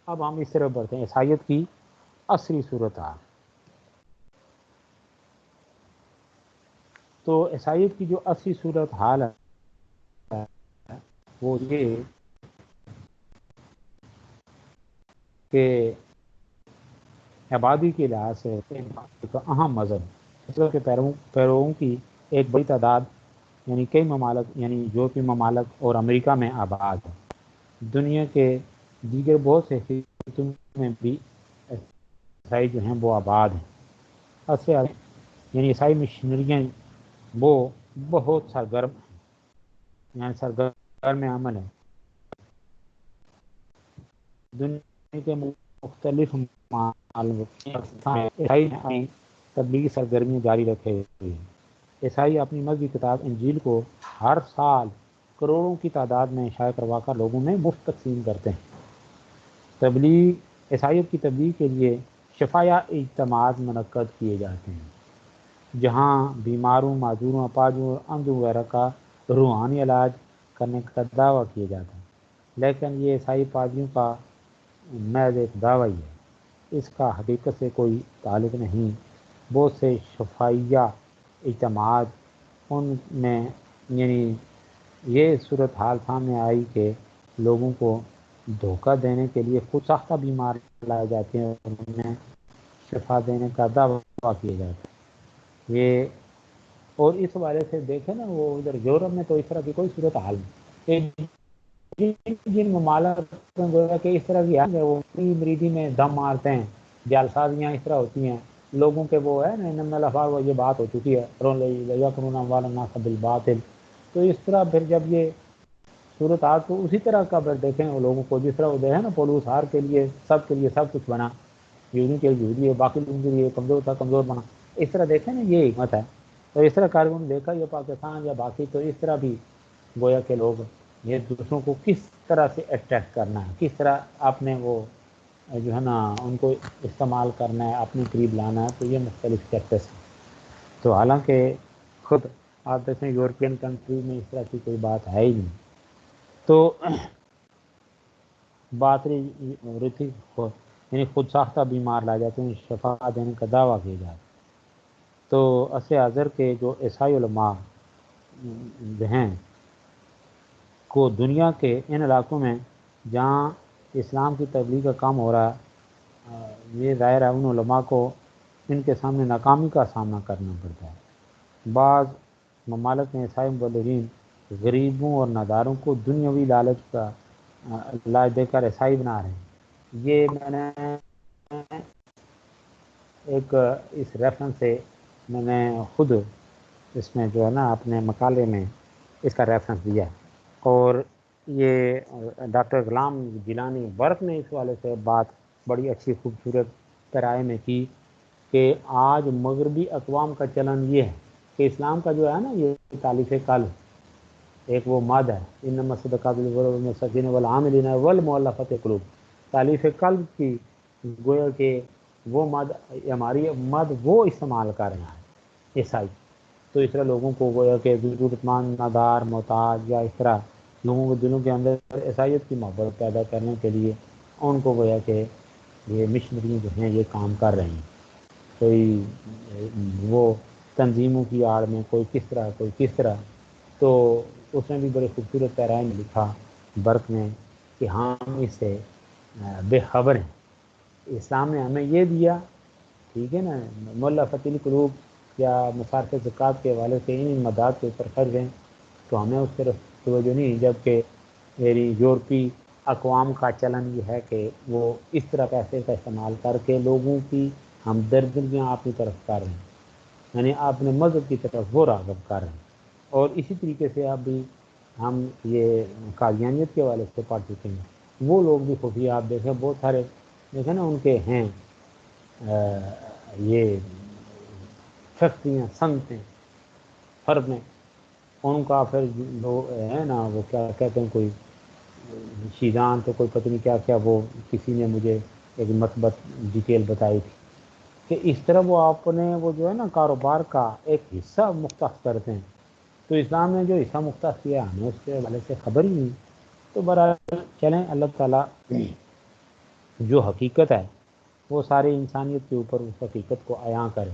اب ہم اس طرح بڑھتے ہیں، عیسائیت کی عصری صورتحال۔ تو عیسائیت کی جو عصری صورتحال ہے وہ یہ کہ آبادی کے لحاظ سے ایک اہم مذہب، اس کے پیرووں کی ایک بڑی تعداد یعنی کئی ممالک یعنی یورپی ممالک اور امریکہ میں آباد ہے۔ دنیا کے دیگر بہت سے خطوں میں بھی عیسائی جو ہیں وہ آباد ہیں۔ یعنی عیسائی مشنریاں وہ بہت سرگرم ہیں، یعنی سرگرم عمل ہے، دنیا کے مختلف عیسائی تبلیغی سرگرمیاں جاری رکھے ہوئے ہیں۔ عیسائی اپنی مذہبی کتاب انجیل کو ہر سال کروڑوں کی تعداد میں شائع کروا کر لوگوں میں مفت تقسیم کرتے ہیں۔ عیسائیت کی تبلیغ کے لیے شفایہ اجتماعات منعقد کیے جاتے ہیں جہاں بیماروں، معذوروں، اپاہجوں اور اندھوں وغیرہ کا روحانی علاج کرنے کا دعویٰ کیا جاتا ہے، لیکن یہ عیسائی پادریوں کا محض ایک دعویٰ ہی ہے، اس کا حقیقت سے کوئی تعلق نہیں۔ بہت سے شفایہ اجتماعات ان میں یعنی یہ صورتحال سامنے آئی کہ لوگوں کو دھوکہ دینے کے لیے خود ساختہ بیمار لائے جاتے ہیں اور انہیں شفا دینے کا دعویٰ کیا جاتا ہے۔ یہ اور اس حوالے سے دیکھیں نا وہ ادھر یورپ میں تو اس طرح کی کوئی صورتحال نہیں، جن ممالک میں کہ اس طرح کی ہے وہ مریدی میں دم مارتے ہیں، جعلسازیاں اس طرح ہوتی ہیں لوگوں کے، وہ ہے نا انما الافعال، وہ یہ بات ہو چکی ہے یقولون اموال الناس بالباطل۔ تو اس طرح پھر جب یہ صورتحال تو اسی طرح کا پھر دیکھیں وہ لوگوں کو جس طرح وہ ہے نا پولوس ہار کے لیے سب کچھ بنا، یہودی کے یہودی ہے، باقی لوگوں کے لیے کمزور تھا کمزور بنا، اس طرح دیکھیں نا یہ حکمت ہے۔ تو اس طرح کارکن دیکھا یہ پاکستان یا باقی تو اس طرح بھی گویا کہ لوگ یہ دوسروں کو کس طرح سے اٹریکٹ کرنا ہے، کس طرح آپ نے وہ جو ہے نا ان کو استعمال کرنا ہے، اپنے قریب لانا ہے، تو یہ مختلف ٹیکٹس ہیں۔ تو حالانکہ خود آپ دیکھیں یورپین کنٹری میں اس طرح کی کوئی بات ہے ہی نہیں، تو بات رہی تھی یعنی خود ساختہ بیمار لا جاتے ہیں، شفا دینے کا دعویٰ کیا جاتا ہے۔ تو عصر حاضر کے جو عیسائی علماء جو ہیں کو دنیا کے ان علاقوں میں جہاں اسلام کی تبلیغ کا کام ہو رہا ہے، یہ ظاہر ہے ان علماء کو ان کے سامنے ناکامی کا سامنا کرنا پڑتا ہے۔ بعض ممالک میں عیسائی مبلغین غریبوں اور ناداروں کو دنیاوی لالچ کا لالچ دے کر عیسائی بنا رہے ہیں۔ یہ میں نے ایک اس ریفرنس سے میں نے خود اس میں جو ہے نا اپنے مقالے میں اس کا ریفرنس دیا ہے، اور یہ ڈاکٹر غلام گیلانی برق نے اس والے سے بات بڑی اچھی خوبصورت پیرائے میں کی کہ آج مغربی اقوام کا چلن یہ ہے کہ اسلام کا جو ہے نا یہ تالیف قلب ایک وہ مد ہے، انما الصدقات للمساکین والعاملین والمؤلفۃ قلوب، تالیف قلب کی گویا کہ وہ مد ہماری مد وہ استعمال کر رہے ہیں عیسائی، تو اس طرح لوگوں کو گویا کہ ضرورت مند، نادار، محتاج، یا اس طرح لوگوں کے دلوں کے اندر عیسائیت کی محبت پیدا کرنے کے لیے ان کو گویا کہ یہ مشنری جو ہیں یہ کام کر رہے ہیں، کوئی وہ تنظیموں کی آڑ میں، کوئی کس طرح، تو اس نے بھی بڑے خوبصورت پیرائے میں لکھا برق نے کہ ہم اس سے بے خبر ہیں، اسلام نے ہمیں یہ دیا، ٹھیک ہے نا، مؤلفۃ القلوب یا مصارف زکوٰۃ کے حوالے سے ان مداد کے اوپر فرض ہیں، تو ہمیں اس طرف توجہ نہیں، جبکہ میری یورپی اقوام کا چلن یہ ہے کہ وہ اس طرح پیسے کا استعمال کر کے لوگوں کی ہمدردیاں اپنی طرف کر رہے ہیں، یعنی اپنے مذہب کی طرف وہ راغب کر رہے ہیں۔ اور اسی طریقے سے اب بھی ہم یہ قادیانیت کے حوالے سے پڑھ چکے ہیں، وہ لوگ بھی خفیہ آپ دیکھیں بہت سارے دیکھیں نا ان کے ہیں یہ فیکٹریاں، سنتیں فرد میں، ان کا پھر جو ہے نا وہ کیا کہتے ہیں کوئی شیزان تو کوئی پتہ نہیں کیا کیا، وہ کسی نے مجھے ایک مثبت ڈیٹیل بتائی تھی کہ اس طرح وہ اپنے وہ جو ہے نا کاروبار کا ایک حصہ مختص کرتے ہیں، تو اسلام نے جو حصہ مختص کیا ہمیں اس کے حوالے سے خبر ہی نہیں۔ تو برحال چلیں، اللہ تعالیٰ جو حقیقت ہے وہ ساری انسانیت کے اوپر اس حقیقت کو عیاں کرے،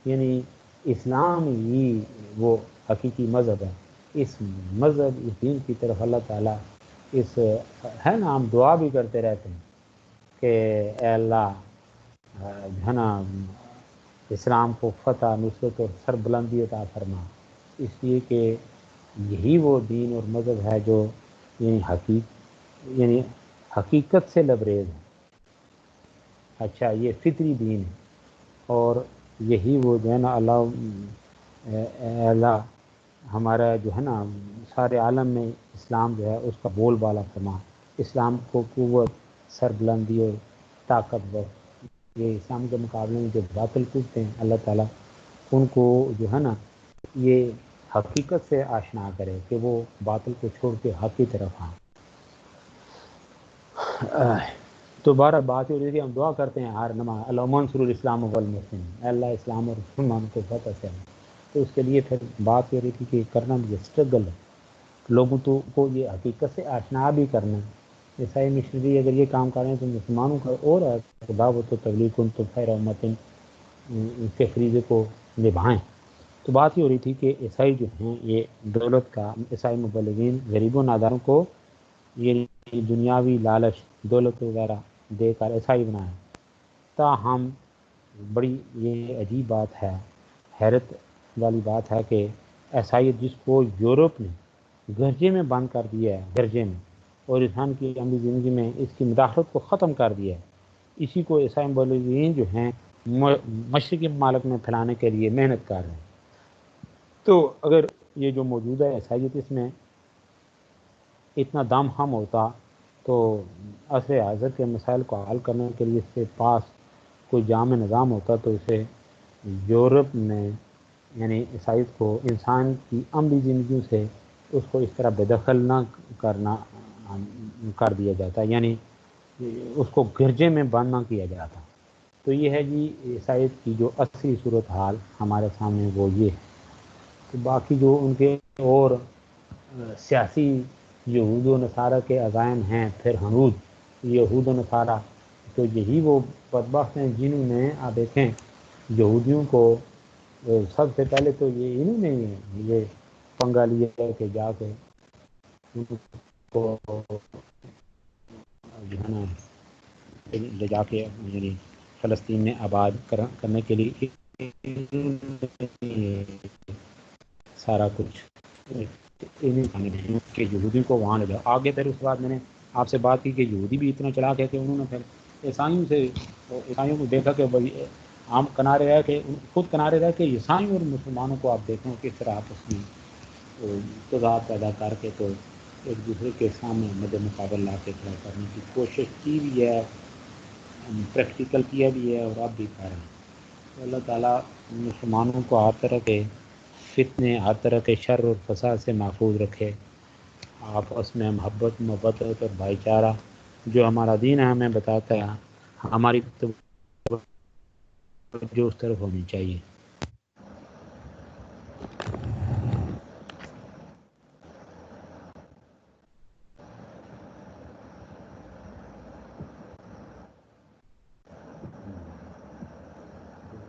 یعنی اسلام ہی وہ حقیقی مذہب ہے۔ اس مذہب، اس دین کی طرف اللہ تعالیٰ اس ہے نا، ہم دعا بھی کرتے رہتے ہیں کہ اے اللہ ہے نا اسلام کو فتح، نصرت اور سربلندی عطا فرما، اس لیے کہ یہی وہ دین اور مذہب ہے جو یعنی حقیقت سے لبریز ہے۔ اچھا، یہ فطری دین ہے، اور یہی وہ جو ہے نا اللہ ہمارا جو ہے نا سارے عالم میں اسلام جو ہے اس کا بول بالا فرما، اسلام کو قوت، سربلندی اور طاقت بخش، یہ اسلام کے مقابلے میں جو باطل کوفتے ہیں اللہ تعالیٰ ان کو جو ہے نا یہ حقیقت سے آشنا کرے کہ وہ باطل کو چھوڑ کے حق کی طرف آئیں۔ تو بارہ بات ہو رہی تھی، ہم دعا کرتے ہیں ہر نماز، اللہم انصر الاسلام والمسلمین، اے اللہ اسلام اور مسلمان کو فتح سے، تو اس کے لیے پھر بات ہو رہی تھی کہ کرنا بھی اسٹرگل ہے، لوگوں کو یہ حقیقت سے آشنا بھی کرنا ہے۔ عیسائی مشنری اگر یہ کام کریں تو مسلمانوں کا اور ہے، دعوت و تبلیغ کنتم خیر امۃ کے فریضے کو نبھائیں۔ تو بات یہ ہو رہی تھی کہ عیسائی جو ہیں یہ دولت کا، عیسائی مبلغین غریبوں ناداروں کو یہ دنیاوی لالچ، دولت وغیرہ دے کر عیسائی بنائیں، تاہم بڑی یہ عجیب بات ہے، حیرت والی بات ہے کہ عیسائیت جس کو یورپ نے گرجے میں بند کر دیا ہے، گرجے میں، اور انسان کی عملی زندگی میں اس کی مداخلت کو ختم کر دیا ہے، اسی کو عیسائی مبلغین جو ہیں مشرقی ممالک میں پھیلانے کے لیے محنت کر رہے ہیں۔ تو اگر یہ جو موجودہ عیسائیت اس میں اتنا دم خم ہوتا تو عصر حاضر کے مسائل کو حل کرنے کے لیے اس کے پاس کوئی جامع نظام ہوتا تو اسے یورپ نے یعنی عیسائیت کو انسان کی عملی زندگیوں سے اس کو اس طرح بے دخل نہ کرنا کر دیا جاتا، یعنی اس کو گرجے میں بند نہ کیا جاتا۔ تو یہ ہے جی عیسائیت کی جو اصلی صورتحال ہمارے سامنے وہ یہ ہے۔ تو باقی جو ان کے اور سیاسی یہود و نصارہ کے عزائم ہیں، پھر حنود یہود و نصارہ، تو یہی وہ بدبخت ہیں جنہوں نے آپ دیکھیں یہودیوں کو سب سے پہلے تو یہ انہوں نے یہ پنگا لیا کہ جا کے ان کو جو ہے نا لے جا کے یعنی فلسطین میں آباد کرنے کے لیے سارا کچھ کہ یہودی کو وہاں لے جاؤ۔ آگے پھر اس کے بعد میں نے آپ سے بات کی کہ یہودی بھی اتنا چلا گیا کہ انہوں نے پھر عیسائیوں کو دیکھا کہ بھائی عام کنارے رہ کے خود کنارے رہ کے عیسائیوں اور مسلمانوں کو آپ دیکھیں کس طرح آپس میں تضاد پیدا کر کے تو ایک دوسرے کے سامنے مد مقابل لا کے کھڑا کرنے کی کوشش کی بھی ہے، پریکٹیکل کیا بھی ہے اور اب بھی کر رہے ہیں۔ تو اللہ تعالیٰ مسلمانوں کو ہر طرح کے فتنے، ہر طرح کے شر اور فساد سے محفوظ رکھے، آپس میں محبت اور بھائی چارہ جو ہمارا دین ہے ہمیں بتاتا ہے، ہماری توجہ اس طرف ہونی چاہیے۔